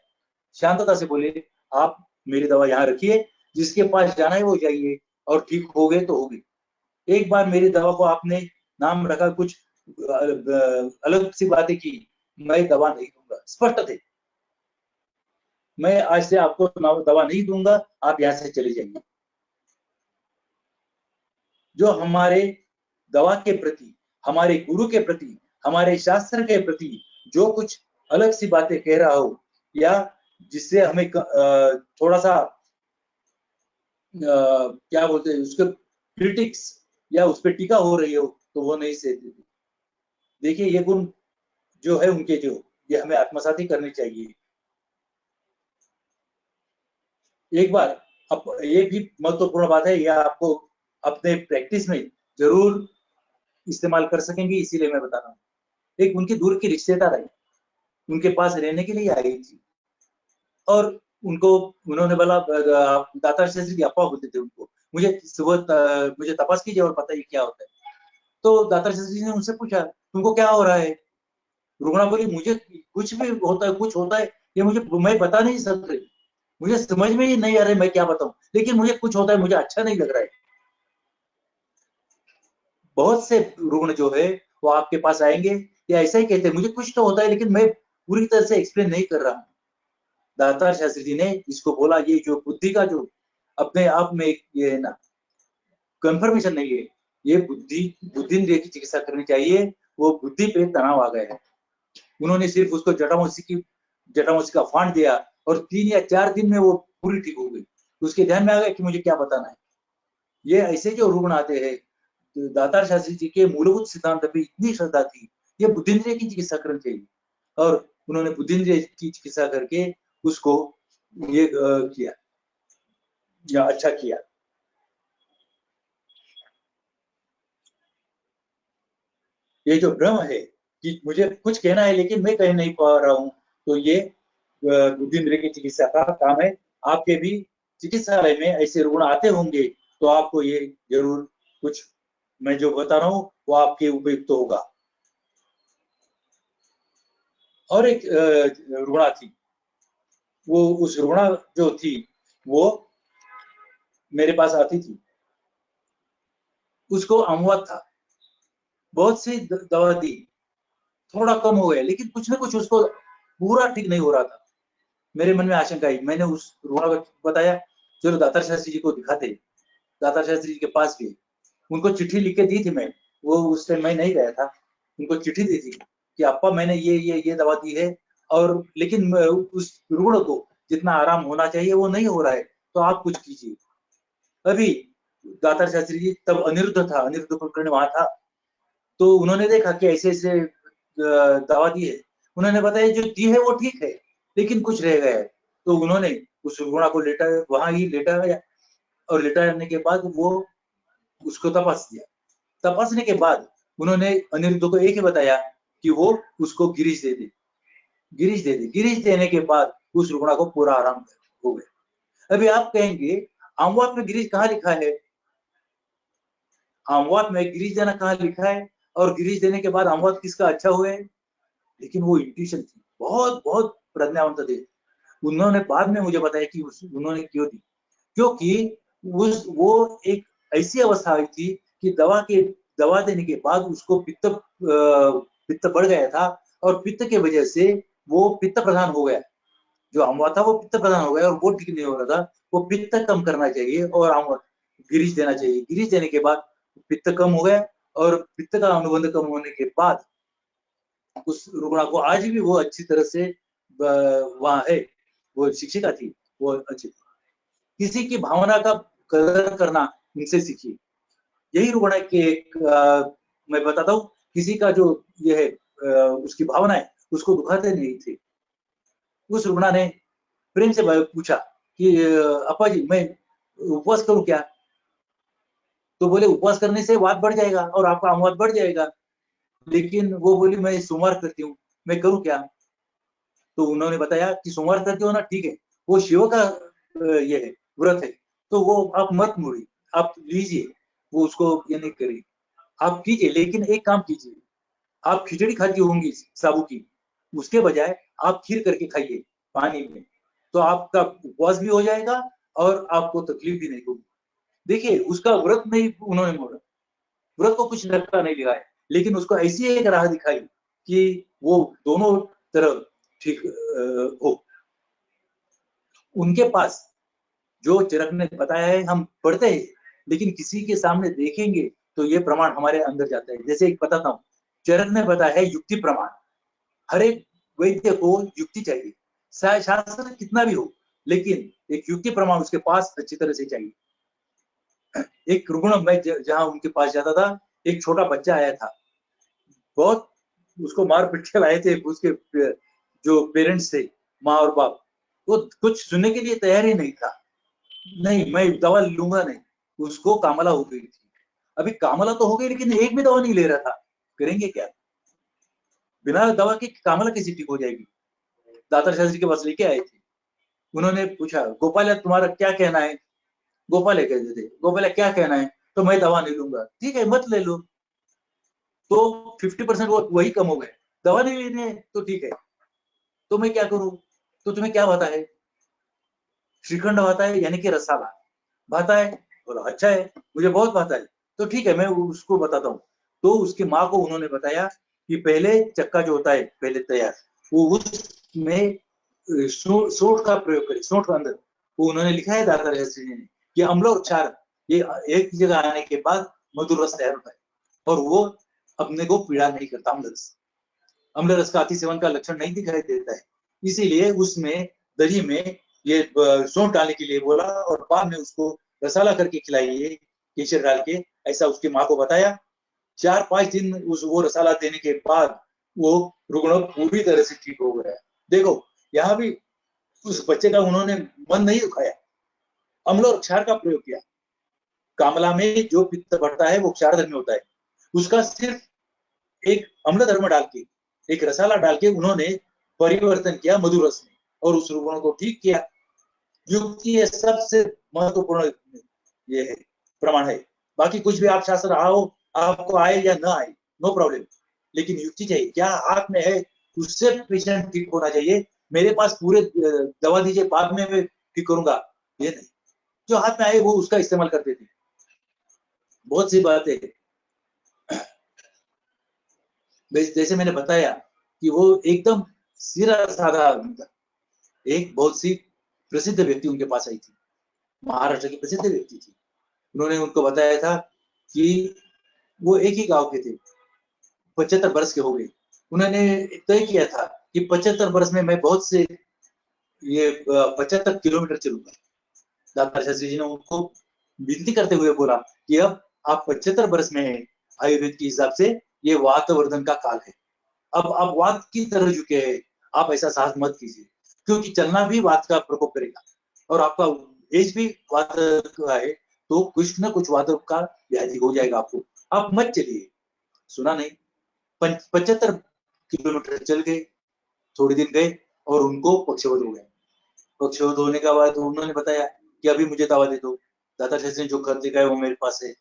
शांतता से बोले, आप मेरी दवा यहाँ रखिए, जिसके पास जाना है वो जाइए, और ठीक हो गए तो हो गए। एक बार मेरी दवा को आपने नाम रखा, कुछ अलग सी बातें की, मैं दवा नहीं दूंगा, स्पष्ट थे। मैं आज से आपको दवा नहीं दूंगा, आप यहाँ से चले जाइए। जो हमारे दवा के प्रति, हमारे गुरु के प्रति, हमारे शास्त्र के प्रति जो कुछ अलग सी बातें कह रहा हो, या जिससे हमें थोड़ा सा क्या बोलते हैं उसके क्रिटिक्स या उस पर टीका हो रही हो, तो वो नहीं सहते थे। देखिए ये गुण जो है उनके, जो ये हमें आत्मसात ही करनी चाहिए। एक बार अब ये भी महत्वपूर्ण बात है, यह आपको अपने प्रैक्टिस में जरूर इस्तेमाल कर सकेंगे, इसीलिए मैं बता रहा हूँ। एक उनकी दूर की रिश्तेदार आई, उनके पास रहने के लिए आई थी, और उनको उन्होंने बोला, दातार शास्त्री की अप्पा बोलते थे उनको, मुझे सुबह मुझे तपास कीजिए और बताइए क्या होता है। तो दातार शास्त्री ने उनसे पूछा, तुमको क्या हो रहा है? रुग्णा बोली, मुझे कुछ भी होता है, कुछ होता है, ये मुझे मैं बता नहीं सकता, मुझे समझ में ही नहीं आ रहा है मैं क्या बताऊं, लेकिन मुझे कुछ होता है, मुझे अच्छा नहीं लग रहा है। बहुत से रुग्ण जो है वो आपके पास आएंगे या ऐसा ही कहते हैं, मुझे कुछ तो होता है लेकिन मैं पूरी तरह से एक्सप्लेन नहीं कर रहा हूँ। दातार शास्त्री जी ने इसको बोला, ये जो बुद्धि का जो अपने आप में ये है ना, कंफर्मेशन नहीं है, ये बुद्धिंद्रिय की चिकित्सा करनी चाहिए। वो बुद्धि पे तनाव आ गया है। उन्होंने सिर्फ उसको जटामोसी का फांड दिया, और 3 या 4 दिन में वो पूरी ठीक हो गई। उसके ध्यान में आ गया कि मुझे क्या बताना है। ये ऐसे जो रुग्ण आते हैं, दातार शास्त्री जी के मूलभूत सिद्धांत पे इतनी श्रद्धा थी, ये बुद्धिंद्रिय की चिकित्सा करनी चाहिए, और उन्होंने बुद्धिंद्रिय की चिकित्सा करके उसको ये किया, या अच्छा किया। ये जो भ्रम है कि मुझे कुछ कहना है लेकिन मैं कह नहीं पा रहा हूँ, तो ये बुद्धिंद्रिय की चिकित्सा का काम है। आपके भी चिकित्सालय में ऐसे रुग्ण आते होंगे, तो आपको ये जरूर कुछ मैं जो बता रहा हूँ वो आपके उपयुक्त होगा। और एक रुग्णा थी, वो उस रुग्णा जो थी वो मेरे पास आती थी, उसको अमवात था, बहुत सी दवा दी, थोड़ा कम हो गया, लेकिन कुछ ना कुछ उसको पूरा ठीक नहीं हो रहा था। मेरे मन में आशंका आई, मैंने उस रुग्णा को बताया, चलो दातार शास्त्री जी को दिखाते। दातार शास्त्री जी के पास गए, उनको चिट्ठी लिख के दी थी मैं, वो उस टाइम मैं नहीं गया था, उनको चिट्ठी दी थी कि अप्पा मैंने ये दवा दी है, और लेकिन उस रुग्ण को जितना आराम होना चाहिए वो नहीं हो रहा है, तो आप कुछ कीजिए। अभी दातार शास्त्री जी तब अनिरुद्ध था, अनिरुद्ध कुलकर्णी वहां था, तो उन्होंने देखा कि ऐसे ऐसे दवा दी है, उन्होंने बताया जो दी है वो ठीक है, लेकिन कुछ रह गया है। तो उन्होंने उस रुग्णा को लेटा, वहां ही लेटा, और लेटाने के बाद वो उसको तपास दिया। तपासने के बाद उन्होंने अनिरुद्ध को एक ही बताया कि वो उसको गिरीश दे दे, गिरीश दे दे। गिरीश देने के बाद उस रुग्णा को पूरा आराम हो गया। अभी आप कहेंगे, अमवात में गिरीश कहाँ लिखा है? अमवात में गिरीश देना कहाँ लिखा है? और गिरीश देने के बाद अमवात किसका अच्छा हुआ है? लेकिन वो इंट्यूशन थी, बहुत बहुत प्रज्ञावंत थे। उन्होंने बाद में मुझे बताया कि उन्होंने क्यों दी, क्योंकि वो एक ऐसी अवस्था आई थी कि दवा देने के बाद उसको पित्त बढ़ गया था, और पित्त के वजह से वो पित्त प्रधान हो गया। जो अमवा था वो पित्त प्रधान हो गया, और वो ठीक नहीं हो रहा था। वो पित्त कम करना चाहिए और गिरीश देना चाहिए। गिरीश देने के बाद पित्त कम हो गया, और पित्त का अनुबंध कम होने के बाद उस रुग्णा को आज भी वो अच्छी तरह से वहां है, वो शिक्षिका थी, वो अच्छी। किसी की भावना का कदर करना उनसे सीखिए। यही रुग्ण के एक मैं बताता हूँ, किसी का जो ये है उसकी भावना है, उसको दुखाते नहीं थे। उस रुग्णा ने प्रेम से पूछा कि अपा जी मैं उपवास करूं क्या? तो बोले उपवास करने से वात बढ़ जाएगा और आपका अमवात बढ़ जाएगा। लेकिन वो बोली मैं सोमवार करती हूँ, मैं करूं क्या? तो उन्होंने बताया कि सोमवार करते हो ना, ठीक है, वो शिव का ये है, व्रत है, तो वो आप मत मुड़िए, आप लीजिए, वो उसको ये नहीं करिए, आप कीजिए। लेकिन एक काम कीजिए, आप खिचड़ी खाती होंगी साबू की, उसके बजाय आप खीर करके खाइए पानी में, तो आपका उपवास भी हो जाएगा और आपको तकलीफ भी नहीं होगी। देखिए उसका व्रत नहीं उन्होंने मोड़ा, व्रत को कुछ धक्का नहीं लगाया, लेकिन उसको ऐसी एक राह दिखाई कि वो दोनों तरफ ठीक हो। उनके पास जो चरक ने बताया है हम पढ़ते हैं, लेकिन किसी के सामने देखेंगे तो ये प्रमाण हमारे अंदर जाता है। जैसे एक बताता हूँ, चरक ने बताया है युक्ति प्रमाण। हर एक वैद्य को युक्ति चाहिए, शास्त्र कितना भी हो, लेकिन एक युक्ति प्रमाण उसके पास अच्छी तरह से चाहिए। एक रुग्ण मैं जहां उनके पास जाता था, एक छोटा बच्चा आया था, बहुत उसको मार पीट के लाए थे उसके जो पेरेंट्स थे, माँ और बाप, वो कुछ सुनने के लिए तैयार ही नहीं था। नहीं, मैं दवा लूंगा नहीं। उसको कामला हो गई थी। अभी कामला तो हो गई, लेकिन एक भी दवा नहीं ले रहा था। करेंगे क्या? बिना दवा के कामला कैसे ठीक हो जाएगी? दाता शास्त्री के पास लेके आए थे। उन्होंने पूछा, गोपाल तुम्हारा क्या कहना है? गोपाल कहते थे, गोपाल क्या कहना है? तो मैं दवा नहीं लूंगा। ठीक है, मत ले लो। तो 50% वो वही कम हो गए। दवा नहीं लेनी है तो ठीक है, तो मैं क्या करूं? तो तुम्हें क्या भाता है? श्रीखंड भाता है, यानी कि रसाला भाता है। बोला अच्छा है, मुझे बहुत भाता है। तो ठीक है, मैं उसको बताता हूँ। तो उसकी माँ को उन्होंने बताया कि पहले चक्का जो होता है पहले तैयार, वो उसमें सोंठ का प्रयोग करें। सोंठ का अंदर वो उन्होंने लिखा है दाता रहस्य जी ने कि अम्ल और क्षार ये एक जगह आने के बाद मधुर रस तैयार होता है, और वो अपने को पीड़ा नहीं करता। अम्ल रस का अति सेवन का लक्षण नहीं दिखाई देता है। इसीलिए उसमें दही में ये सौंठ डालने के लिए बोला, और बाद में उसको रसाला करके खिलाइए, केसर डाल के। ऐसा उसकी माँ को बताया। 4-5 दिन वो रसाला देने के बाद वो रुग्ण पूरी तरह से ठीक हो गया। देखो, यहाँ भी उस बच्चे का उन्होंने मन नहीं दुखाया, अम्ल और क्षार का प्रयोग किया। कामला में जो पित्त बढ़ता है वो क्षार धर्मी होता है, उसका सिर्फ एक अम्ल धर्म डाल के, एक रसाला डाल के उन्होंने परिवर्तन किया मधुर रस में, और उस रुग्ण को ठीक किया। युक्ति ये सबसे महत्वपूर्ण ये है, प्रमाण है। बाकी कुछ भी आप शास्त्र आओ, आपको आए या ना आए, नो प्रॉब्लम, लेकिन युक्ति चाहिए। क्या हाथ में है उससे पेशेंट ठीक होना चाहिए। मेरे पास पूरे दवा दीजिए, बाद में मैं ठीक करूंगा, ये नहीं। जो हाथ में आए वो उसका इस्तेमाल करते थे। बहुत सी बातें, जैसे मैंने बताया कि वो एकदम सीधा साधा आदमी था। एक बहुत सी प्रसिद्ध व्यक्ति उनके पास आई थी, महाराष्ट्र की प्रसिद्ध व्यक्ति थी। उन्होंने उनको बताया था कि वो एक ही गांव के थे, 75 वर्ष के हो गए। उन्होंने तय किया था कि 75 वर्ष में मैं बहुत से ये 75 किलोमीटर चलूंगा। दाता शास्त्री जी ने उनको विनती करते हुए बोला कि अब आप 75 वर्ष में हैं, आयुर्वेद के हिसाब से ये वातवर्धन का काल है। अब आप वात की तरह झुके हैं, आप ऐसा साहस मत कीजिए, क्योंकि चलना भी वात का प्रकोप करेगा, और आपका एज भी वात का है, तो कुछ न कुछ वात का व्याधि हो जाएगा आपको। आप मत चलिए। सुना नहीं, 75 किलोमीटर चल गए। थोड़ी दिन गए और उनको पक्षवात हो गया। पक्षवात होने के बाद उन्होंने बताया कि अभी मुझे दवा दे दो। दाता शास्त्री ने जो कर दिखाया वो मेरे पास है।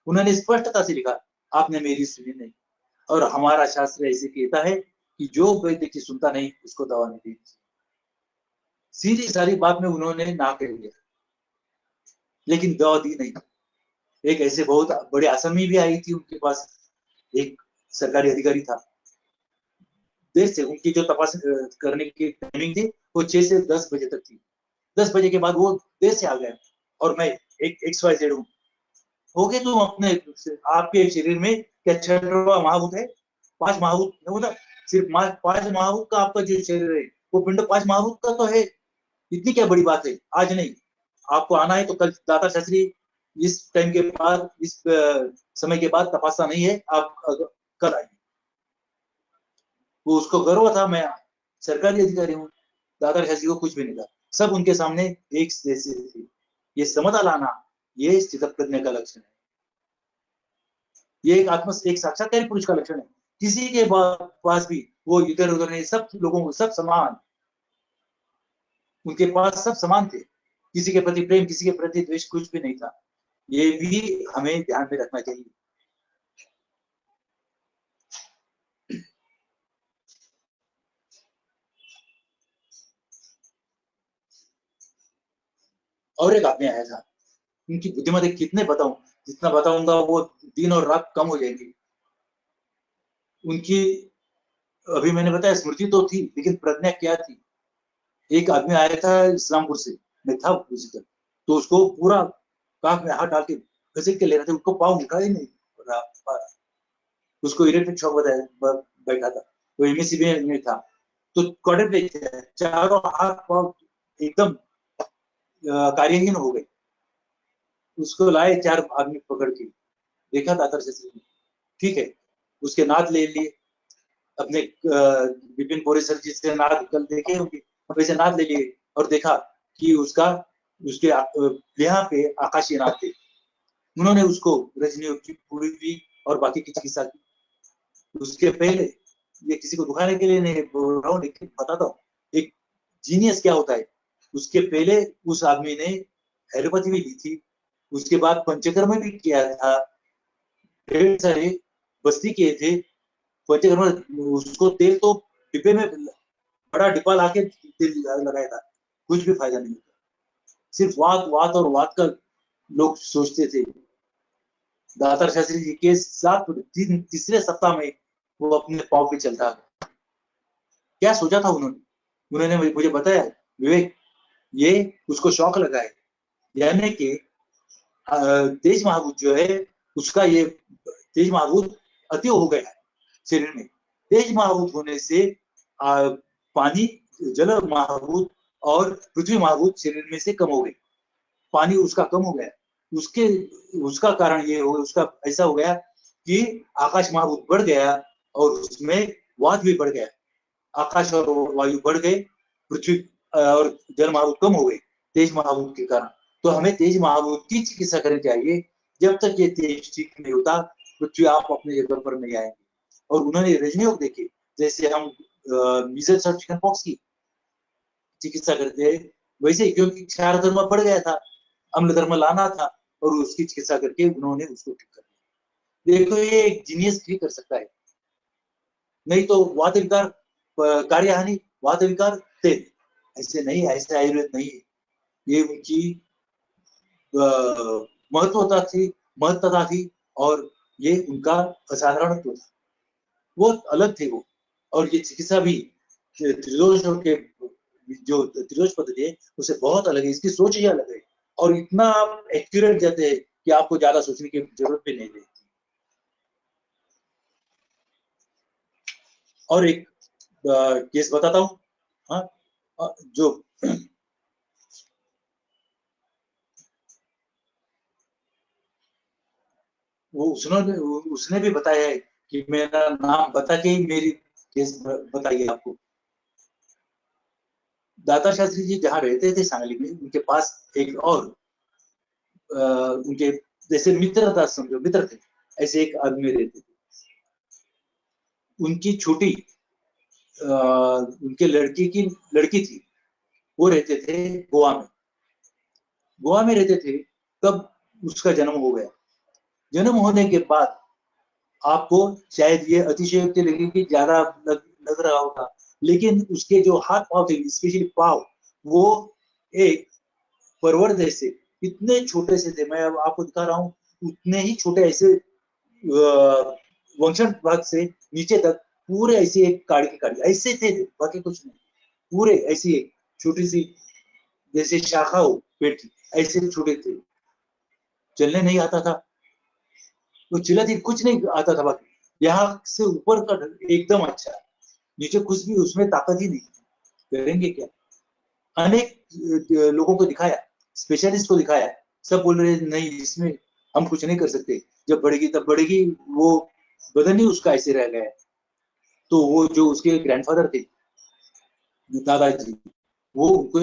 उन्होंने स्पष्टता से लिखा, आपने मेरी सुनी नहीं, और हमारा शास्त्र ऐसे कहता है कि जो वैद्य की सुनता नहीं उसको दवा नहीं देनी। सीधी सारी बात में उन्होंने ना कह दिया, लेकिन दवा दी नहीं। एक ऐसे बहुत बड़े आसामी भी आई थी उनके पास, एक सरकारी अधिकारी था। देर से उनकी जो तपास करने की टाइमिंग थी वो 6 से 10 बजे तक थी। 10 बजे के बाद वो देर से आ गए, और मैं एक XYZ हूँ। हो गए तुम अपने, आपके शरीर में क्या 6वां महाभूत है? 5 महाभूत मतलब सिर्फ 5 महाभूत का आपका जो शरीर है वो पिंड 5 महाभूत का तो है। इतनी क्या बड़ी बात है? आज नहीं, आपको आना है तो कल दाता शास्त्री इस टाइम के बाद, इस समय के बाद तपासना नहीं है, आप कल आइए। वो उसको गर्व था, मैं सरकारी अधिकारी हूँ। दाता शास्त्री को कुछ भी नहीं था, सब उनके सामने एक जैसे थे। ये समता लाना, ये स्थित प्रज्ञ का लक्षण है। ये एक साक्षात्कारी पुरुष का लक्षण है। किसी के पास भी वो इधर उधर नहीं, सब लोगों को सब समान, उनके पास सब समान थे। किसी के प्रति प्रेम, किसी के प्रति द्वेष कुछ भी नहीं था। ये भी हमें ध्यान में रखना चाहिए। और एक आदमी आया था, उनकी बुद्धिमत्ता कितने बताऊं, जितना बताऊंगा वो दिन और रात कम हो जाएंगी। उनकी अभी मैंने बताया स्मृति तो थी, लेकिन प्रज्ञा क्या थी? एक आदमी आया था इस्लामपुर से, मैं था उसी दिन, तो उसको पूरा काख में हाथ डाल के घसीट के ले रहे थे, उसको पाँव उठा ही नहीं रहा, उसको इलेक्ट्रिक शॉक बताया बैठा था, वो एमएससी में था, तो कड़े पे चारों हाथ पाँव एकदम कार्यहीन हो गए। उसको लाए 4 आदमी पकड़ के, देखा दातार शास्त्री ने, ठीक है, उसके नाथ ले लिए, अपने विपिन पोरे सर जी से नाथ कल देखे होंगे, वैसे नाथ ले लिए और देखा कि उसके यहाँ पे आकाशीय नाथ थे। उन्होंने उसको रजनी की पूरी और बाकी की चिकित्सा की। उसके पहले, ये किसी को दुखाने के लिए नहीं बोल रहा हूँ, लेकिन बताता हूँ एक जीनियस क्या होता है। उसके पहले उस आदमी ने एलोपैथी भी ली थी, उसके बाद पंचकर्म भी किया था, ढेर सारे बस्ती किए थे पंचकर्म। उसको तेल तो डिब्बे में बड़ा डिब्बा लाके तेल लगाया था, कुछ भी फायदा नहीं होता। सिर्फ वात वात और वात का लोग सोचते थे। दातार शास्त्री जी के साथ तीसरे सप्ताह में वो अपने पाँव पे चलता। क्या सोचा था उन्होंने मुझे बताया, विवेक, ये उसको शौक लगा है, यानी कि तेज महाभूत जो है उसका ये तेज महाभूत अति हो गया है शरीर में। तेज महाभूत होने से पानी, जल महाभूत और पृथ्वी महाभूत शरीर में से कम हो गए, पानी उसका कम हो गया। उसका कारण ये हो, उसका ऐसा हो गया कि आकाश महाभूत बढ़ गया और उसमें वात भी बढ़ गया, आकाश और वायु बढ़ गए, पृथ्वी और जल महाभूत कम हो गए तेज महाभूत के कारण। तो हमें तेज महाभूत की चिकित्सा करनी चाहिए। जब तक ये तेज ठीक नहीं होता, पृथ्वी आप अपने जगह पर नहीं आएंगे। और उन्होंने रजनी योग देखे, जैसे हम मीजल्स और चिकन पॉक्स की चिकित्सा करते हैं, वैसे ही, क्योंकि क्षार धर्म बढ़ गया था, अम्ल धर्म लाना था, और उसकी चिकित्सा करके उन्होंने उसको ठीक कर दिया। देखो, ये एक जीनियस ठीक कर सकता है। नहीं तो वात विकार, कार्य हानि, वात विकार, तेज, ऐसे नहीं, ऐसे आयुर्वेद नहीं है। ये उनकी महत्वता थी और ये उनका असाधारण था, वो अलग थे वो। और ये चिकित्सा भी त्रिदोष के जो त्रिदोष पद्धति है उससे बहुत अलग है, इसकी सोच ही अलग है, और इतना एक्यूरेट जाते हैं कि आपको ज्यादा सोचने की जरूरत भी नहीं है। और एक केस बताता हूँ, हाँ, जो वो उसने भी बताया है कि मेरा नाम बता के ही मेरी केस बताइए आपको। दाता शास्त्री जी जहाँ रहते थे सांगली में, उनके पास एक और उनके जैसे मित्र था, समझो मित्र थे, ऐसे एक आदमी रहते थे। उनकी छोटी उनके लड़की की लड़की थी, वो रहते थे गोवा में। गोवा में रहते थे, तब उसका जन्म हो गया। जन्म होने के बाद आपको शायद ये अतिशयोक्ति लगेगी, ज्यादा लग रहा होगा, लेकिन उसके जो हाथ पांव थे, स्पेशली पांव, वो एक परवर जैसे इतने छोटे से थे, मैं अब आपको दिखा रहा हूँ, उतने ही छोटे, ऐसे वंशन भाग से नीचे तक पूरे ऐसे एक काड़ी की काड़ी ऐसे थे, बाकी कुछ नहीं, पूरे ऐसी एक छोटी सी जैसे शाखा हो पेड़ की, ऐसे छोटे थे। चलने नहीं आता था, वो चिल्लाती, कुछ नहीं आता था, बाकी यहाँ से ऊपर का एकदम अच्छा, नीचे कुछ भी उसमें ताकत ही नहीं, करेंगे क्या। अनेक लोगों को दिखाया, स्पेशलिस्ट को दिखाया, सब बोल रहे नहीं, इसमें हम कुछ नहीं कर सकते, जब बढ़ेगी तब बढ़ेगी, वो बदन ही उसका ऐसे रह गया। तो वो जो उसके ग्रैंडफादर थे, दादाजी, वो उनको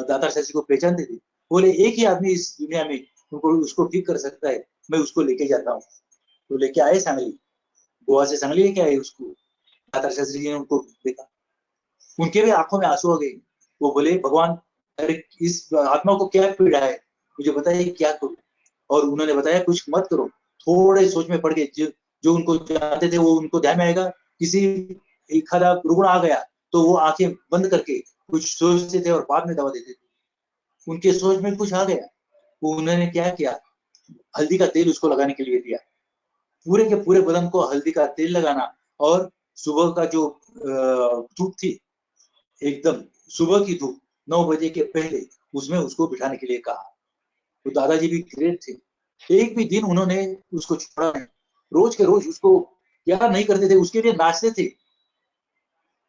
दाता शास्त्री को पहचानते थे, बोले एक ही आदमी इस दुनिया में उनको उसको ठीक कर सकता है, मैं उसको लेके जाता हूँ। तो लेके आए सांगली, गोवा से सांगली लेके आए उसको। दाता शास्त्री जी ने उनको देखा, उनके भी आंखों में आंसू आ गए। वो बोले, भगवान, अरे इस आत्मा को क्या पीड़ा है, मुझे बताइए क्या करूं। और उन्होंने बताया, कुछ मत करो। थोड़े सोच में पड़ गए, जो उनको जानते थे वो उनको ध्यान में आएगा, किसी एक आधा रुग्ण आ गया तो वो आंखें बंद करके कुछ सोचते थे और बाद में दवा देते थे। उनके सोच में कुछ आ गया, वो उन्होंने क्या किया, हल्दी का तेल उसको लगाने के लिए दिया, पूरे के पूरे बदन को हल्दी का तेल लगाना, और सुबह का जो धूप थी, एकदम सुबह की धूप 9 बजे के पहले, उसमें उसको बिठाने के लिए कहा। तो दादाजी भी ग्रेट थे, एक भी दिन उन्होंने उसको छोड़ा नहीं। रोज के रोज उसको क्या नहीं करते थे, उसके लिए नाचते थे,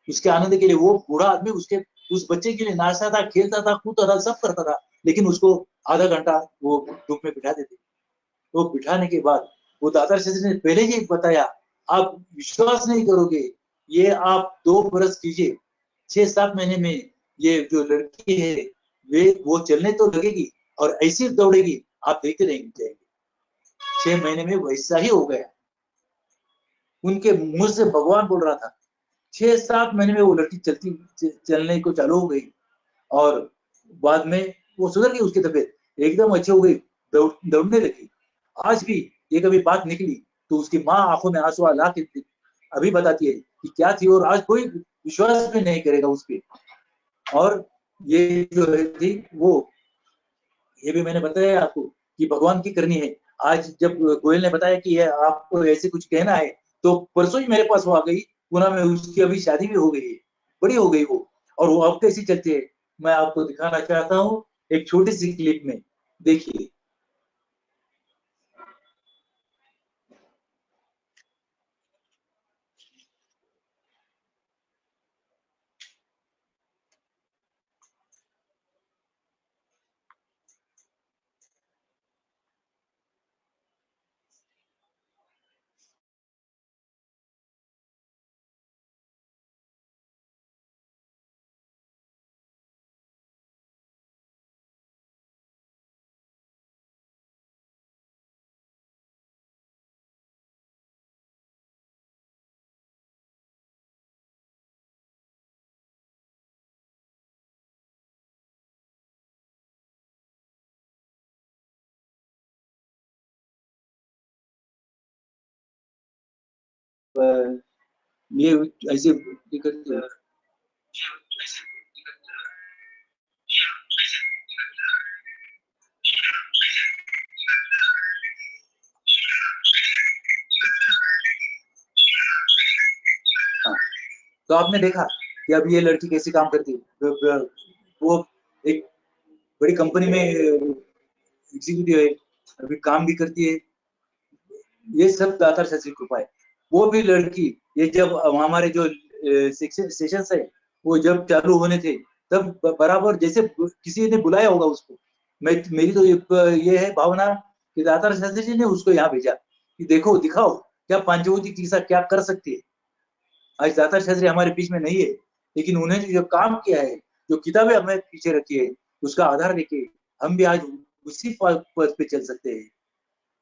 उसके आनंद के लिए। वो बूढ़ा आदमी उसके उस बच्चे के लिए नाचता था, खेलता था, कूदता था, सब करता था, लेकिन उसको आधा घंटा वो धूप में बिठा देते। वो बिठाने के बाद वो दादा शास्त्री ने पहले ही बताया, आप विश्वास नहीं करोगे, ये आप 2 बरस कीजिए, 6-7 महीने में ये जो लड़की है वो चलने तो लगेगी और ऐसी दौड़ेगी, आप देखते रहेंगे। 6 महीने में वैसा ही हो गया। उनके मुंह से भगवान बोल रहा था। 6-7 महीने में वो लड़की चलने को चालू हो गई और बाद में वो सुधर गई, उसकी तबीयत एकदम अच्छी हो गई, दौड़ने लगी। आज भी ये कभी बात निकली तो उसकी माँ आंखों में आंसू ला के अभी बताती है कि क्या थी, और आज कोई विश्वास भी नहीं करेगा उस पर। और ये जो थी वो, ये भी मैंने बताया आपको कि भगवान की करनी है। आज जब गोयल ने बताया कि आपको ऐसे कुछ कहना है, तो परसों ही मेरे पास वो आ गई पुणे में। उसकी अभी शादी भी हो गई है, बड़ी हो गई वो, और वो अब कैसी चलती है मैं आपको दिखाना चाहता हूँ एक छोटी सी क्लिप में, देखिए। ये ऐसे तो आपने देखा कि अब ये लड़की कैसे काम करती है। वो एक बड़ी कंपनी में एग्जीक्यूटिव है, अभी काम भी करती है। ये सब दातार शास्त्री कृपा है। वो भी लड़की, ये जब हमारे जो सेशंस है वो जब चालू होने थे, तब बराबर जैसे किसी ने बुलाया होगा उसको, मेरी तो ये है भावना कि दातार शास्त्री जी ने उसको यहाँ भेजा कि देखो दिखाओ क्या पांचवती चिकित्सा क्या कर सकती है। आज दातार शास्त्री हमारे बीच में नहीं है, लेकिन उन्होंने जो काम किया है, जो किताबें हमें पीछे रखी है, उसका आधार लेके हम भी आज उसी पद पे चल सकते हैं।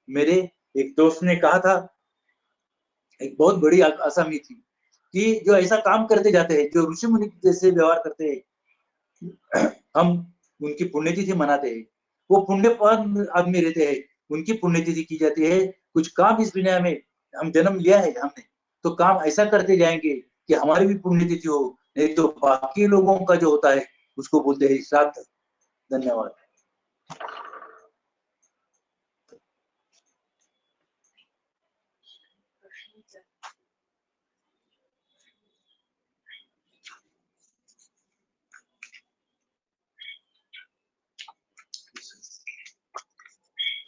मेरे एक दोस्त ने कहा था, एक बहुत बड़ी आसामी थी, कि जो ऐसा काम करते जाते हैं, जो ऋषि मुनि जैसे व्यवहार करते हैं, हम उनकी पुण्यतिथि मनाते हैं। वो पुण्यवान आदमी रहते हैं, उनकी पुण्यतिथि की जाती है। कुछ काम इस दुनिया में हम जन्म लिया है हमने, तो काम ऐसा करते जाएंगे कि हमारी भी पुण्यतिथि हो, नहीं तो बाकी लोगों का जो होता है उसको बोलते हैं श्राद्ध। धन्यवाद।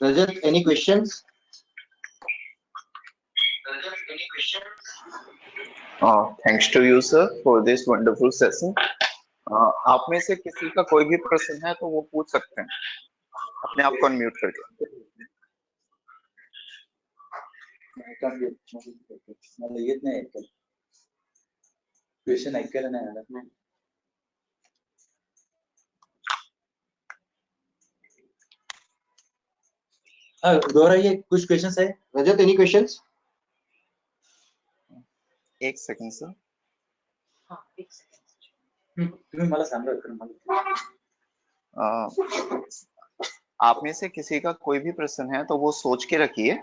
Rajat, any questions? Thanks to you, sir, for this wonderful session. आप में से किसी का कोई भी प्रश्न है तो वो पूछ सकते हैं अपने आप को अनम्यूट करके। मला येत नाही ऐकायला, क्वेश्चन ऐकायला नाही आला। दोहराइए, कुछ क्वेश्चन है। Rajat, any questions? एक सेकंड सर। तुम्ही मला सांगा। आप में से किसी का कोई भी प्रश्न है तो वो सोच के रखिए,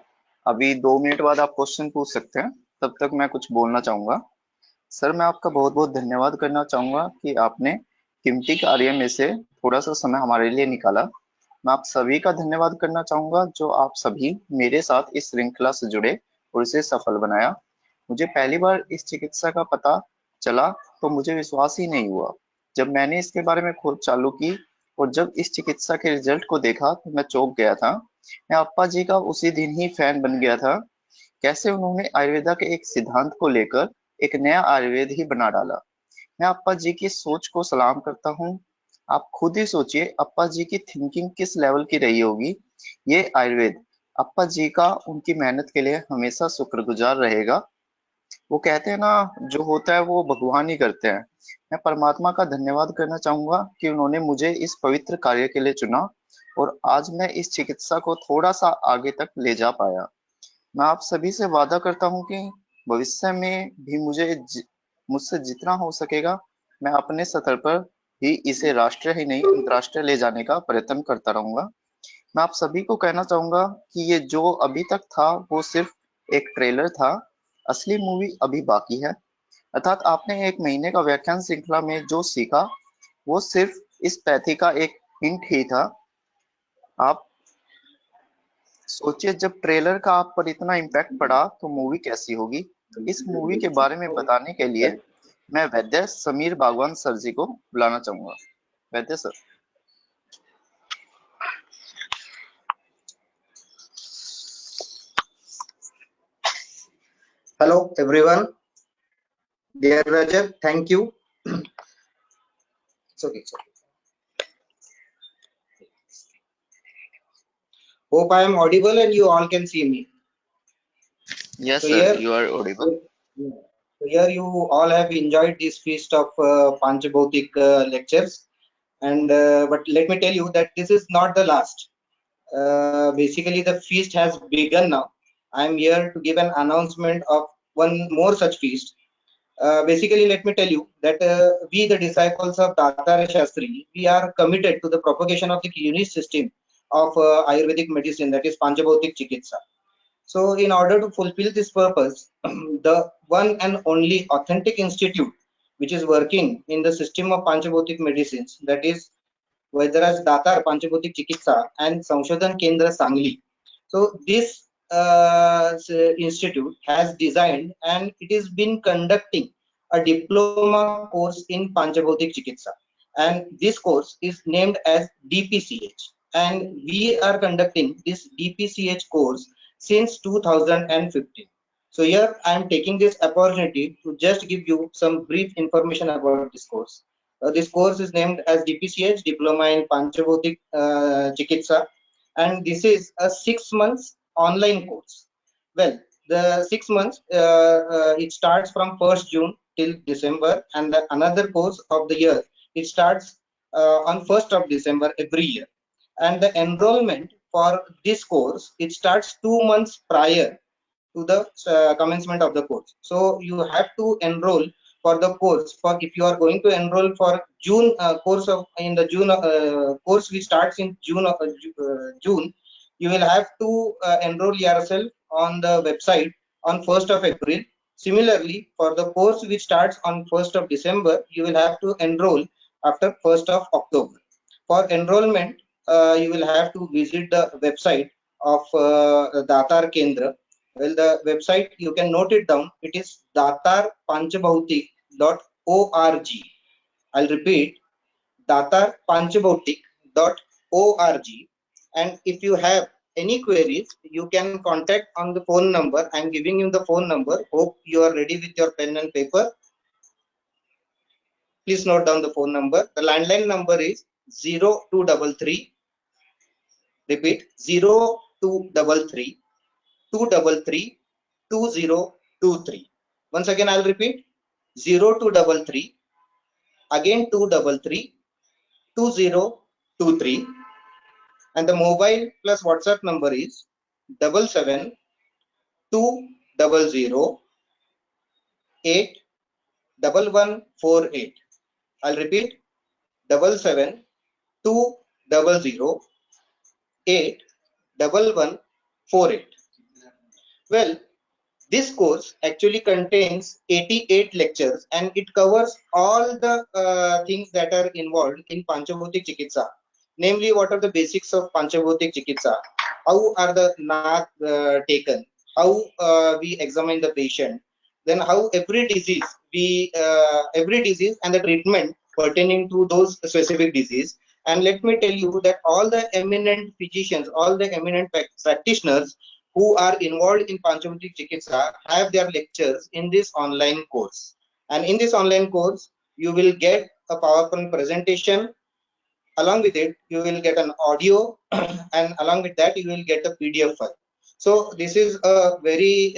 अभी 2 मिनट बाद आप क्वेश्चन पूछ सकते हैं, तब तक मैं कुछ बोलना चाहूंगा। सर, मैं आपका बहुत बहुत धन्यवाद करना चाहूंगा कि आपने कीमती कार्य में से थोड़ा सा समय हमारे लिए निकाला। मैं आप सभी का धन्यवाद करना चाहूंगा जो आप सभी मेरे साथ इस श्रृंखला से जुड़े और इसे सफल बनाया। मुझे पहली बार इस चिकित्सा का पता चला तो मुझे विश्वास ही नहीं हुआ। जब मैंने इसके बारे में खोज चालू की और जब इस चिकित्सा के रिजल्ट को देखा तो मैं चौंक गया था। मैं अप्पा जी का उसी दिन ही फैन बन गया था। कैसे उन्होंने आयुर्वेदा के एक सिद्धांत को लेकर एक नया आयुर्वेद ही बना डाला। मैं अप्पा जी की सोच को सलाम करता हूँ। आप खुद ही सोचिए अप्पा जी की थिंकिंग किस लेवल की रही होगी। ये आयुर्वेद अप्पा जी का उनकी मेहनत के लिए हमेशा शुक्रगुजार रहेगा। वो कहते हैं ना, जो होता है वो भगवान ही करते हैं। मैं परमात्मा का धन्यवाद करना चाहूंगा कि उन्होंने मुझे इस पवित्र कार्य के लिए चुना और आज मैं इस चिकित्सा को थोड़ा सा आगे तक ले जा पाया। मैं आप सभी से वादा करता हूँ कि भविष्य में भी मुझसे जितना हो सकेगा मैं अपने स्तर पर ही इसे राष्ट्रीय ही नहीं अंतर्राष्ट्रीय ले जाने का प्रयत्न करता रहूंगा। मैं आप सभी को कहना चाहूंगा कि ये जो अभी तक था वो सिर्फ एक ट्रेलर था। असली मूवी अभी बाकी है। अर्थात आपने एक महीने का व्याख्यान श्रृंखला में जो सीखा वो सिर्फ इस पैथी का एक हिंट ही था। आप सोचिए जब ट्रेलर का आप पर इतना इम्पैक्ट पड़ा तो मूवी कैसी होगी। तो इस मूवी के बारे में बताने के लिए मैं वैद्य समीर बागवान सर जी को बुलाना चाहूंगा। वैद्य sir. Hello, everyone. Dear Rajat, thank you. It's okay. It's okay. Hope I am audible and you all can see me. Yes So sir, here, you are audible. so here you all have enjoyed this feast of Panchabautik lectures, and but let me tell you that this is not the last. Basically, the feast has begun now. I am here to give an announcement of one more such feast. Basically, let me tell you that we, the disciples of Datar Shastri, we are committed to the propagation of the unique system of Ayurvedic medicine, that is Panchabautik Chikitsa. So, in order to fulfill this purpose, the one and only authentic institute which is working in the system of Panchabautik medicines, that is Vaidraj Datar Panchabautik Chikitsa and Samshodhan Kendra Sangli. So, this institute has designed and it has been conducting a diploma course in Panchabautik Chikitsa, and this course is named as DPCH, and we are conducting this DPCH course since 2015. So here I am taking this opportunity to just give you some brief information about this course. This course is named as DPCH, Diploma in Panchabautik Chikitsa, and this is a 6 months online course. Well, the 6 months it starts from 1st June till December, and another course of the year it starts on 1st of December every year. And the enrollment for this course it starts 2 months prior to the commencement of the course. So you have to enroll for the course. For if you are going to enroll for June course of in the June course which starts in June, you will have to enroll yourself on the website on 1st of April. Similarly, for the course which starts on 1st of December, you will have to enroll after 1st of October. For enrollment, you will have to visit the website of Datar Kendra. Well, the website you can note it down. It is datarpanchabautik.org. I'll repeat, datarpanchabautik.org. And if you have any queries, you can contact on the phone number. I'm giving you the phone number. Hope you are ready with your pen and paper. Please note down the phone number. The landline number is 0233. Repeat, 0233 233 2023. Once again, I'll repeat, 0233 again 233 2023. And the mobile plus WhatsApp number is 77 200 81148. I'll repeat, 77 200 81148. Well, this course actually contains 88 lectures and it covers all the things that are involved in Panchabautik Chikitsa. Namely, what are the basics of Panchabautik Chikitsa? How are the naak taken? How we examine the patient? then how every disease and the treatment pertaining to those specific disease. And let me tell you that all the eminent physicians, all the eminent practitioners who are involved in Panchabhutik Chikitsa have their lectures in this online course. And in this online course, you will get a PowerPoint presentation. Along with it, you will get an audio, and along with that, you will get a PDF file. So this is a very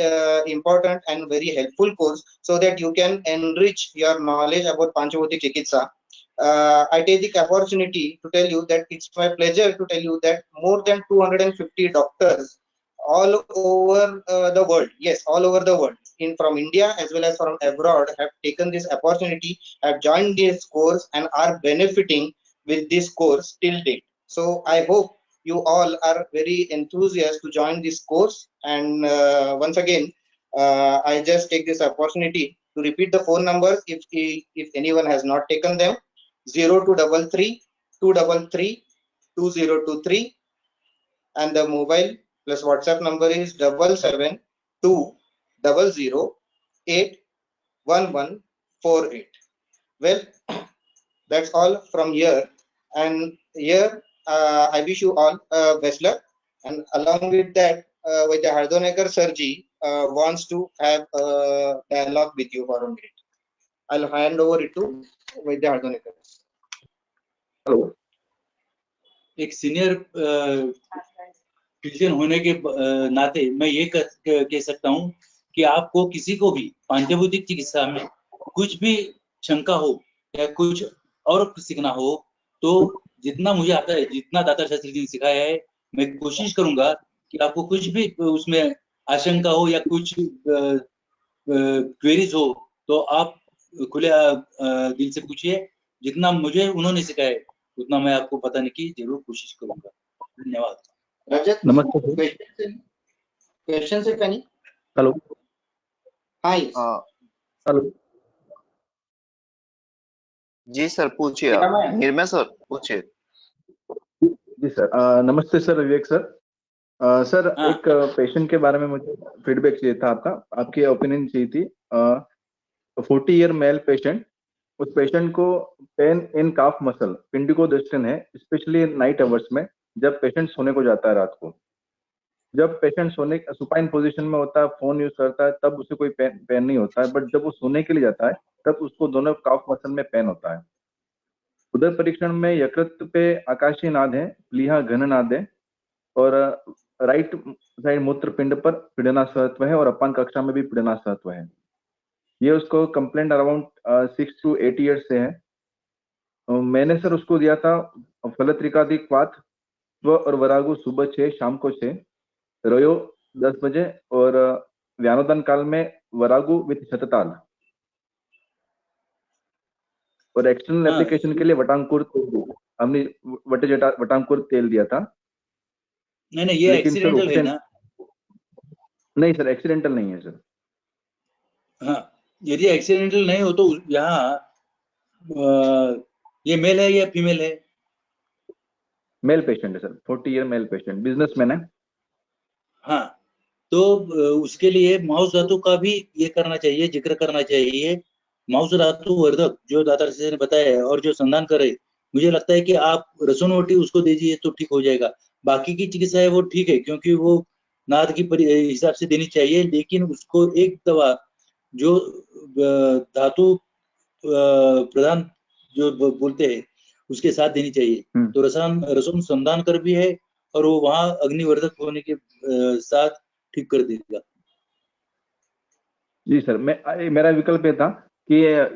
important and very helpful course, so that you can enrich your knowledge about Panchabhutik Chikitsa. I take the opportunity to tell you that it's my pleasure to tell you that more than 250 doctors all over the world, yes, all over the world, from India as well as from abroad, have taken this opportunity, have joined this course, and are benefiting with this course till date. So I hope you all are very enthusiastic to join this course. And once again, I just take this opportunity to repeat the phone numbers if anyone has not taken them: 0233 233 2023, and the mobile plus WhatsApp number is 77200081148. Well, that's all from here. And here, I wish you all best luck. And along with that, Vaidya Hardonekar Sirji wants to have a dialogue with you for a minute. I'll hand over it to Vaidya Hardonekar. Hello, एक सीनियर फिजिशियन होने के नाते मैं ये कह सकता हूँ कि आपको किसी को भी पांचभौतिक चिकित्सा में कुछ भी शंका हो या कुछ और सीखना हो, तो जितना मुझे आता है, जितना दातार शास्त्री जी ने सिखाया है, मैं कोशिश करूंगा कि आपको कुछ भी उसमें आशंका हो या कुछ क्वेरीज हो तो आप खुले दिल से पूछिए। जितना मुझे उन्होंने सिखाया है उतना मैं आपको बताने की जरूर कोशिश करूंगा। धन्यवाद। Rajat, नमस्ते sir. questions if any? Hello Hi. Hello, जी सर, पूछिए आप। निर्मय सर, पूछिए। जी सर। नमस्ते सर, विवेक सर। सर, हाँ। एक पेशेंट के बारे में मुझे फीडबैक चाहिए था, आपकी ओपिनियन चाहिए थी। 40-year मेल पेशेंट, उस पेशेंट को पेन इन काफ मसल, पिंडिकोडिस्टन है, स्पेशली नाइट आवर्स में, जब पेशेंट सोने को जाता है रात को। जब पेशेंट सोने सुपाइन पोजीशन में होता है, फोन यूज करता है, तब उसे कोई पेन नहीं होता है, बट जब वो सोने के लिए जाता है तब उसको दोनों काफ मसल में पेन होता है। उदर परीक्षण में यकृत पे आकाशीय नाद है, प्लीहा घन नाद है, और राइट साइड मूत्रपिंड पर पीड़नासहत्व है, और अपान कक्षा में भी पीड़नासहत्व है। ये उसको कंप्लेंट अराउंड 6 to 8 years से है। मैंने सर उसको दिया था फलत्रिकाधिक वात और वरागु सुबह 6, शाम को 6, रोयो 10 बजे, और व्यानोदन काल में वरागु विथ शतताल, और एक्सटर्नल एप्लीकेशन के लिए वटांकुर हमने वटांकुर तेल दिया था। नहीं, ये एक्सीडेंटल है ना? नहीं सर, एक्सीडेंटल नहीं है सर। हाँ, यदि एक्सीडेंटल नहीं हो तो यहाँ ये मेल है या फीमेल है? मेल पेशेंट है sir, 40-year male patient, businessman है। हाँ, तो उसके लिए माउस धातु का भी ये करना चाहिए, जिक्र करना चाहिए। माउस धातु वर्धक जो दातार शास्त्री ने बताया है और जो संधान करे, मुझे लगता है कि आप रसोनवटी उसको दीजिए तो ठीक हो जाएगा। बाकी की चिकित्सा है वो ठीक है, क्योंकि वो नाद की हिसाब से देनी चाहिए, लेकिन उसको एक दवा जो धातु प्रधान जो बोलते हैं उसके साथ देनी चाहिए। तो रसोन संधान कर भी है और वो वहां अग्निवर्धक होने के साथ ठीक कर देगा। जी सर, मेरा विकल्प ये था कि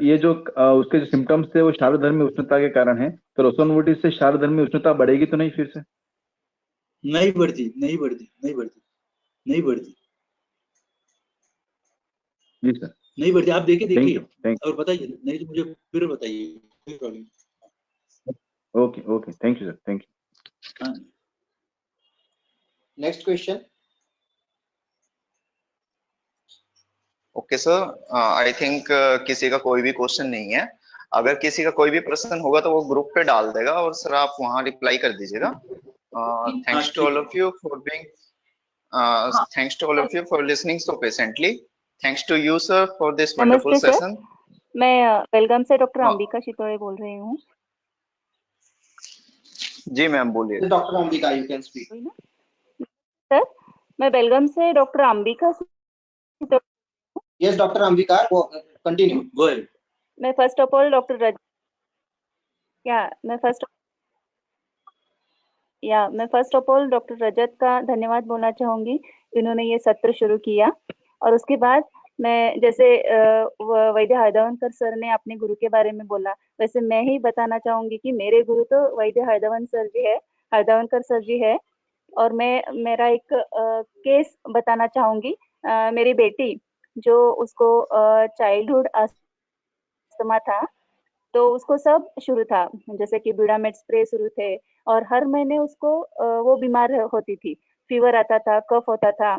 ये जो उसके जो सिम्टम्स थे वो शारीधर्मी उष्णता के कारण है, तो रोसोनवोटिस से शारीधर्मी उष्णता बढ़ेगी तो नहीं? फिर से नहीं बढ़ती। जी सर, नहीं बढ़ती। आप देखिए थैंक और बताइए, नहीं तो मुझे फिर बताइए। Okay, thank you sir, thank you. हाँ। Next question. Okay sir, I think किसी का कोई भी क्वेश्चन नहीं है। अगर किसी का कोई भी प्रश्न होगा तो वो ग्रुप पे डाल देगा और सर आप वहां रिप्लाई कर दीजिएगा। Thanks to all of you for being thanks to all of you for listening so patiently. Thanks to you, sir, for this wonderful नमस्ते सर, session. मैं बेलगाम से डॉक्टर हाँ। अंबिका शितोड़े बोल रही हूँ। जी मैम बोलिए। Dr. Ambika, you can speak. Sir, मैं बेलगाम से doctor Ambika Shitode. Yes, Dr. Ambika, continue. Go ahead. मैं first of all doctor Rajat का धन्यवाद बोलना चाहूंगी। इन्होंने ये सत्र शुरू किया और उसके बाद मैं जैसे वैद्य हैदवनकर सर ने अपने गुरु के बारे में बोला, वैसे मैं ही बताना चाहूंगी कि मेरे गुरु तो वैद्य हैदवनकर सर जी है। और मैं मेरा एक केस बताना चाहूंगी। मेरी बेटी जो उसको चाइल्डहुड अस्थमा था, तो उसको सब शुरू था, जैसे कि ब्यूडामेट स्प्रे शुरू थे और हर महीने उसको वो बीमार होती थी, फीवर आता था, कफ होता था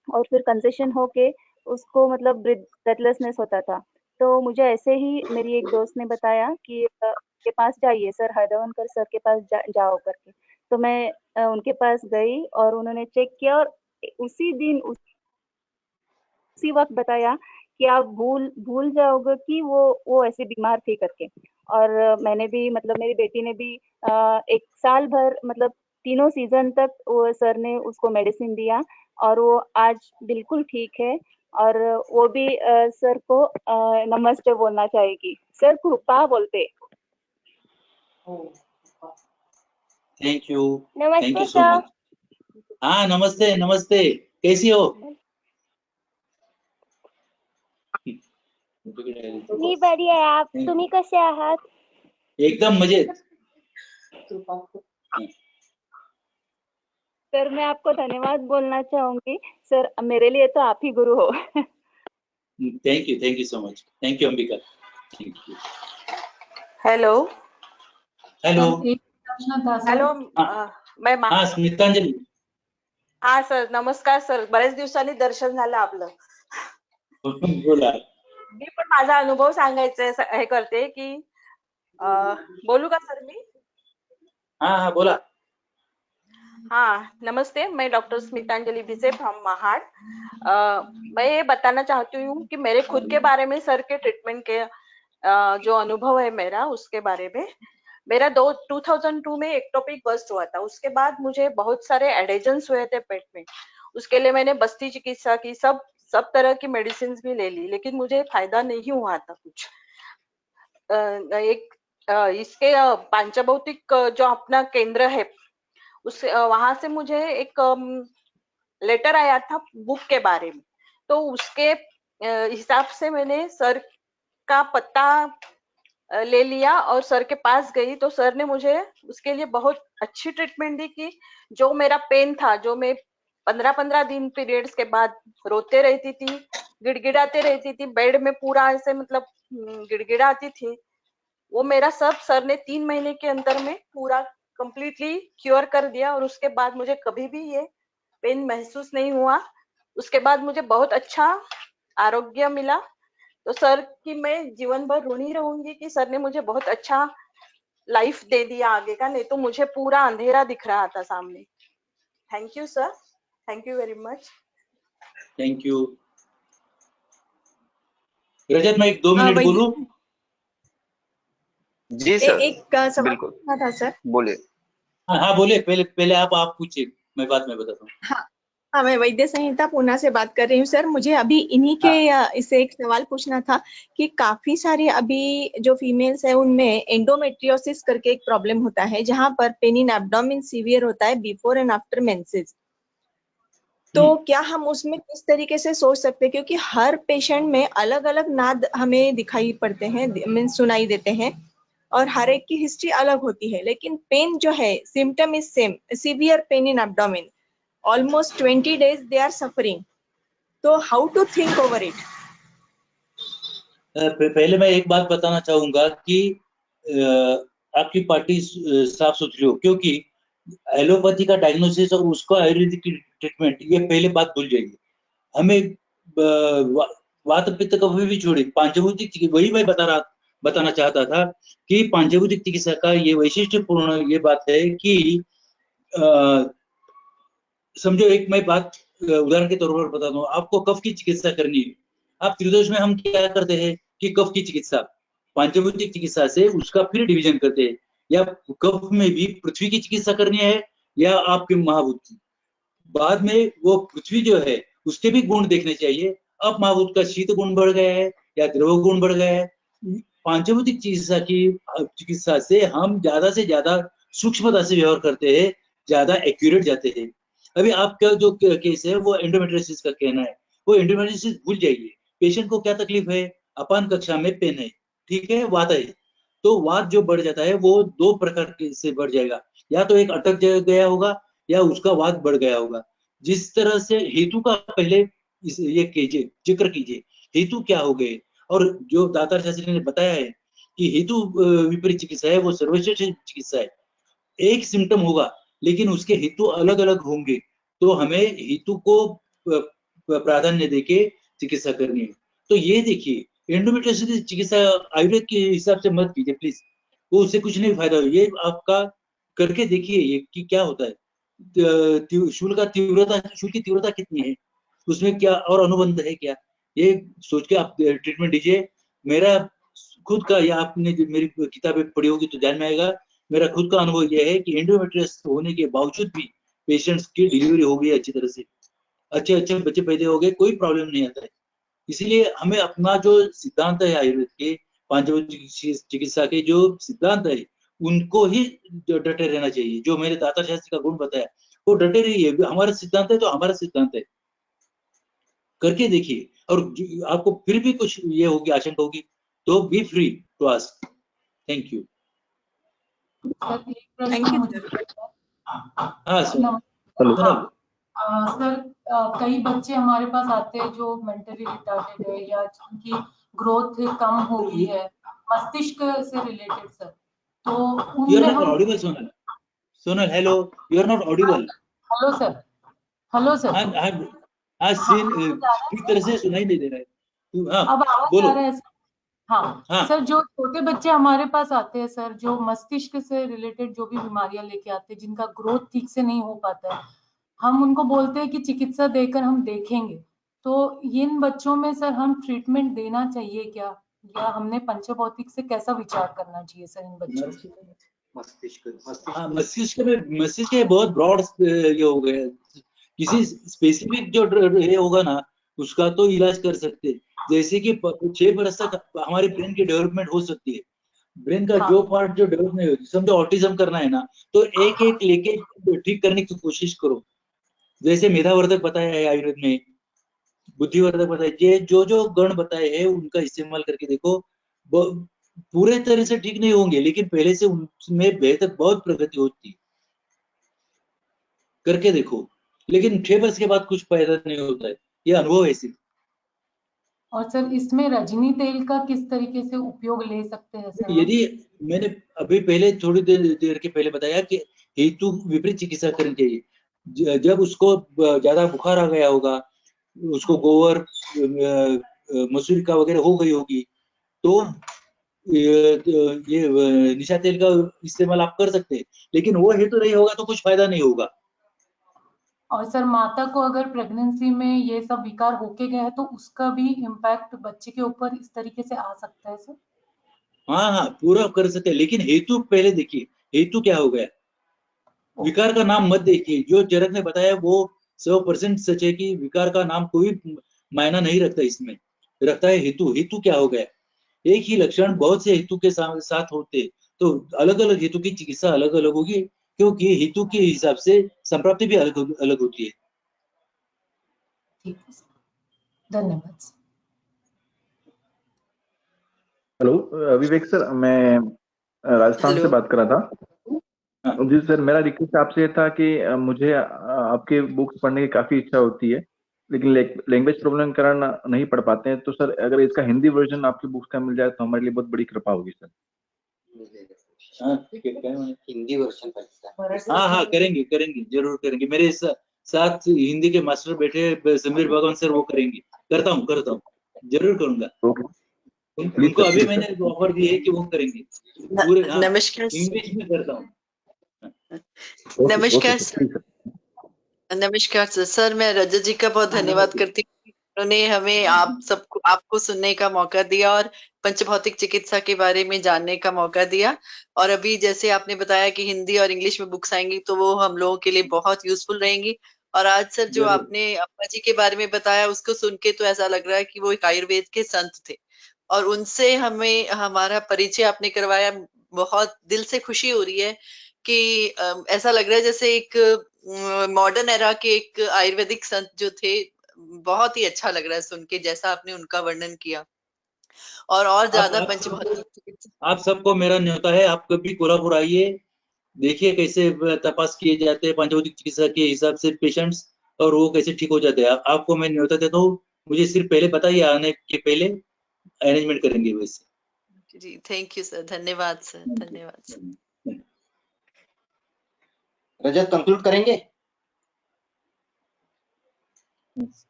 और फिर कंसेशन होके उसको मतलब ब्रेथलेसनेस होता था। तो मुझे ऐसे ही मेरी एक दोस्त ने बताया कि के पास जाइए, सर हैदवनकर सर के पास जाओ करके। तो मैं उनके पास गई और उन्होंने चेक किया और उसी दिन उसी वक्त बताया कि आप भूल जाओगे कि वो ऐसे बीमार थी करके। और मैंने भी मतलब मेरी बेटी ने भी 1 साल भर मतलब तीनों सीजन तक वो सर ने उसको मेडिसिन दिया और वो आज बिल्कुल ठीक है। और वो भी सर को नमस्ते बोलना चाहेगी। सर कृपा बोलते। थैंक यू नमस्ते सो सर। मच। हाँ नमस्ते नमस्ते, कैसी हो? मी बरी आहे, आप तुम्ही कसे आहात? एकदम मजेत। सर मैं आपको धन्यवाद बोलना चाहूंगी। सर मेरे लिए तो आप ही गुरु हो। Thank you so much. Thank you Ambika. Thank you. Hello hello hello मैं हाँ स्मितांजली। हा सर नमस्कार सर, बरेच दिवसांनी दर्शन झालं आपलं। बोला। मी पण माझा अनुभव सांगायचा हे करते की बोलू का सर मी? हाँ बोला। हाँ नमस्ते, मैं डॉक्टर स्मितांजलि भिसे फ्रॉम महाड़। मैं ये बताना चाहती हूँ कि मेरे खुद के बारे में, सर के ट्रीटमेंट के जो अनुभव है मेरा उसके बारे में। मेरा 2002 में एक्टोपिक बस्ट हुआ था। उसके बाद मुझे बहुत सारे एडेजन्स हुए थे पेट में। उसके लिए मैंने बस्ती चिकित्सा की, सब तरह की मेडिसिन भी ले ली, लेकिन मुझे फायदा नहीं हुआ था कुछ। इसके पांचभौतिक जो अपना केंद्र है उस वहां से मुझे एक लेटर आया था बुक के बारे में। तो उसके हिसाब से मैंने सर का पत्ता ले लिया और सर के पास गई। तो सर ने मुझे उसके लिए बहुत अच्छी ट्रीटमेंट दी कि जो मेरा पेन था, जो मैं 15-15 दिन पीरियड्स के बाद रोते रहती थी, गिड़गिड़ाते रहती थी, बेड में पूरा ऐसे मतलब गिड़गिड़ाती थी, वो मेरा सब सर ने 3 महीने के अंदर में पूरा कंप्लीटली क्योर कर दिया। और उसके बाद मुझे कभी भी ये पेन महसूस नहीं हुआ। उसके बाद मुझे बहुत अच्छा आरोग्य मिला। तो सर की मैं जीवन भर ऋणी रहूंगी कि सर ने मुझे बहुत अच्छा लाइफ दे दिया आगे का, नहीं तो मुझे पूरा अंधेरा दिख रहा था सामने। Thank you sir, thank you very much. Thank you. Rajat मैं 1-2 मिनट बोलूं? जी सर एक सवाल बिल्कुल पूछना था सर। बोलिए। हाँ बोलिए, पहले आप पूछिए, मैं बाद में बताता हूँ। हाँ मैं वैद्य संहिता पूना से बात कर रही हूँ सर। मुझे अभी इन्हीं के इससे एक सवाल पूछना था कि काफी सारे अभी जो फीमेल्स है उनमें एंडोमेट्रियोसिस करके एक प्रॉब्लम होता है, जहां पर पेन इन एब्डोमेन सीवियर होता है बिफोर एंड आफ्टर मेंसेस। तो क्या हम उसमें किस तरीके से सोच सकते हैं, क्योंकि हर पेशेंट में अलग अलग नाद हमें दिखाई पड़ते हैं, मीन्स सुनाई देते हैं, और हर एक की हिस्ट्री अलग होती है, लेकिन पेन जो है symptom is same, severe pain in abdomen, almost 20 days they are suffering. So how to think over it? पहले मैं एक बात बताना चाहूंगा कि आपकी पार्टी साफ सुथरी हो, क्योंकि एलोपैथी का डायग्नोसिस और उसको आयुर्वेदिक ट्रीटमेंट, ये पहले बात भूल जाइए। हमें वात पित्त कभी भी छोड़िए, पांचभौतिक, वही मैं बताना चाहता था कि पांचभौतिक चिकित्सा का ये वैशिष्ट्यपूर्ण ये बात है कि समझो, एक मैं बात उदाहरण के तौर पर बताता हूँ। आपको कफ की चिकित्सा करनी है आप त्रिदोष में हम क्या करते हैं कि कफ की चिकित्सा, पांचभौतिक चिकित्सा से उसका फिर डिवीजन करते हैं, या कफ में भी पृथ्वी की चिकित्सा करनी है या आपके महाभूत की। बाद में वो पृथ्वी जो है उसके भी गुण देखने चाहिए, अब महाभूत का शीत गुण बढ़ गया है या द्रव गुण बढ़ गया है। पांचभौतिक चिकित्सा से हम ज्यादा से ज्यादा सूक्ष्मता से व्यवहार करते हैं, ज्यादा एक्यूरेट जाते हैं। अभी आपका जो केस है वो एंडोमेट्रियोसिस का कहना है, वो एंडोमेट्रियोसिस भूल जाइए। पेशेंट को क्या तकलीफ है, अपान कक्षा में पेन है, ठीक है, वात है, तो वात जो बढ़ जाता है वो दो प्रकार से बढ़ जाएगा, या तो एक अटक गया होगा या उसका वात बढ़ गया होगा। जिस तरह से हेतु का पहले ये कीजिए, जिक्र कीजिए, हेतु क्या हो गए, और जो दातार शास्त्री ने बताया है कि हेतु विपरीत चिकित्सा है वो सर्वश्रेष्ठ चिकित्सा है। एक सिम्टम होगा लेकिन उसके हेतु अलग अलग होंगे, तो हमें हेतु को प्राधान्य देके चिकित्सा करनी है। तो ये देखिए, एंडोमेट्रियोसिस चिकित्सा आयुर्वेद के हिसाब से मत कीजिए प्लीज, वो उससे कुछ नहीं फायदा हो। ये आपका करके देखिए ये कि क्या होता है, शूल की तीव्रता कितनी है, उसमें क्या और अनुबंध है क्या, ये सोच के आप ट्रीटमेंट दीजिए। मेरा खुद का, या आपने मेरी किताबें पढ़ी होगी तो ध्यान में आएगा, मेरा खुद का अनुभव यह है कि एंडोमेट्रियोसिस होने के बावजूद भी पेशेंट्स की डिलीवरी हो गई अच्छी तरह से, अच्छे अच्छे बच्चे पैदा हो गए, कोई प्रॉब्लम नहीं आता है। इसीलिए हमें अपना जो सिद्धांत है आयुर्वेद के, पांचभौतिक चिकित्सा के जो सिद्धांत है उनको ही डटे रहना चाहिए। जो मैंने दाता शास्त्री का गुण बताया वो डटे रहिए, हमारा सिद्धांत है तो हमारा सिद्धांत है, करके देखिए। और आपको फिर भी कुछ ये होगी, आशंका होगी, तो be free to ask. Thank you. Thank you sir. हाँ सर, हेलो सर, कई बच्चे हमारे पास आते हैं जो मेंटली रिटार्डेड है या जिनकी ग्रोथ कम हो गई है, मस्तिष्क से रिलेटेड सर, तो यू आर उनमें नॉट हम। Audible Sonal, Sonal hello, you are not audible. Hello sir, hello sir. हाँ ठीक तरह से सुनाई नहीं दे रहा है। हाँ, अब आवाज बोलो। आ रहा है सर? हाँ सर, जो छोटे बच्चे हमारे पास आते हैं सर, जो मस्तिष्क से रिलेटेड जो भी बीमारियां लेके आते हैं, जिनका ग्रोथ ठीक से नहीं हो पाता है, हम उनको बोलते हैं कि चिकित्सा देकर हम देखेंगे, तो इन बच्चों में सर हम ट्रीटमेंट देना चाहिए क्या, या हमने पंचभौतिक से कैसा विचार करना चाहिए सर इन बच्चों में? मस्तिष्क में बहुत ब्रॉड ये हो गया, किसी स्पेसिफिक जो ये होगा ना उसका तो इलाज कर सकते हैं। जैसे कि 6 बरस तक हमारे ब्रेन की डेवलपमेंट हो सकती है, ब्रेन का जो पार्ट जो डेवलप नहीं होती, समझो ऑटिज्म करना है ना, तो एक एक लेके ठीक करने की कोशिश करो। जैसे मेधावर्धक बताया है आयुर्वेद में, बुद्धिवर्धक बताया, ये जो जो गण बताए हैं उनका इस्तेमाल करके देखो। पूरे तरह से ठीक नहीं होंगे लेकिन पहले से उनमें बेहतर बहुत प्रगति होती है, करके देखो। लेकिन 6 वर्ष के बाद कुछ फायदा नहीं होता है, ये अनुभव है सिर्फ। और सर इसमें रजनी तेल का किस तरीके से उपयोग ले सकते हैं सर? यदि मैंने अभी पहले थोड़ी देर के पहले बताया कि हेतु विपरीत चिकित्सा करनी चाहिए। जब उसको ज्यादा बुखार आ गया होगा, उसको गोवर मसूरी का वगैरह हो गई होगी, तो ये निशा तेल का इस्तेमाल आप कर सकते हैं, लेकिन वो हेतु नहीं होगा तो कुछ फायदा नहीं होगा। और सर माता को अगर प्रेगनेंसी में ये सब विकार होके गए हैं तो उसका भी इम्पैक्ट बच्चे के ऊपर इस तरीके से आ सकता है सर? हाँ, पूरा कर सकते हैं, लेकिन हेतु पहले देखिए, हेतु क्या हो गया। विकार का नाम मत देखिए, जो चरक ने बताया वो 100% सच है कि विकार का नाम कोई मायना नहीं रखता, इसमें रखता है हेतु। हेतु क्या हो गया, एक ही लक्षण बहुत से हेतु के साथ होते, तो अलग अलग हेतु की चिकित्सा अलग अलग होगी, क्योंकि हेतु के हिसाब से संप्राप्ति भी अलग अलग होती है। ठीक है, धन्यवाद। हेलो विवेक सर, मैं राजस्थान से बात कर रहा था। जी सर, मेरा रिक्वेस्ट आपसे था कि मुझे आपके बुक्स पढ़ने की काफी इच्छा होती है, लेकिन लैंग्वेज प्रॉब्लम के कारण नहीं पढ़ पाते हैं। तो सर अगर इसका हिंदी वर्जन आपकी बुक्स का मिल जाए तो हमारे लिए बहुत बड़ी कृपा होगी सर। हिंदी वर्जन हाँ, करेंगे, जरूर करेंगे। मेरे साथ हिंदी के मास्टर बैठे समीर भगवान सर, वो करेंगे। करता हूँ, जरूर करूंगा। उनको अभी मैंने ऑफर दी है कि वो करेंगे पूरे। नमस्कार, इंग्लिश में करता हूँ। नमस्कार सर। नमस्कार सर, मैं रजत जी का बहुत धन्यवाद करती हूँ उन्होंने हमें आपको सुनने का मौका दिया और पंचभौतिक चिकित्सा के बारे में जानने का मौका दिया। और अभी जैसे आपने बताया कि हिंदी और इंग्लिश में बुक्स आएंगी तो वो हम लोगों के लिए बहुत यूजफुल रहेंगी। और आज सर जो जरूर। आपने अप्पा जी के बारे में बताया उसको सुन के तो ऐसा लग रहा है कि वो एक आयुर्वेद के संत थे और उनसे हमें हमारा परिचय आपने करवाया। बहुत दिल से खुशी हो रही है कि ऐसा लग रहा है जैसे एक मॉडर्न एरा के एक आयुर्वेदिक संत जो थे। बहुत ही अच्छा लग रहा है सुन के जैसा आपने उनका वर्णन किया और ज्यादा पंचभौतिक चिकित्सा। आप सबको मेरा न्योता है, आप कभी कोल्हापुर आइए, देखिए कैसे तपास किए जाते हैं पंचभौतिक चिकित्सा के हिसाब से पेशेंट्स और वो कैसे ठीक हो जाते हैं। आपको मैं न्योता देता हूँ, मुझे सिर्फ पहले बताइए, आने के पहले अरेंजमेंट करेंगे वैसे। जी थैंक यू सर, धन्यवाद सर, धन्यवाद सर। रजत कंक्लूड करेंगे?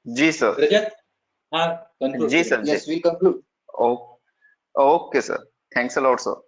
जी सर। रजत, हाँ कंक्लूड जी सर, जी। Yes, we conclude. Okay sir, thanks a lot sir.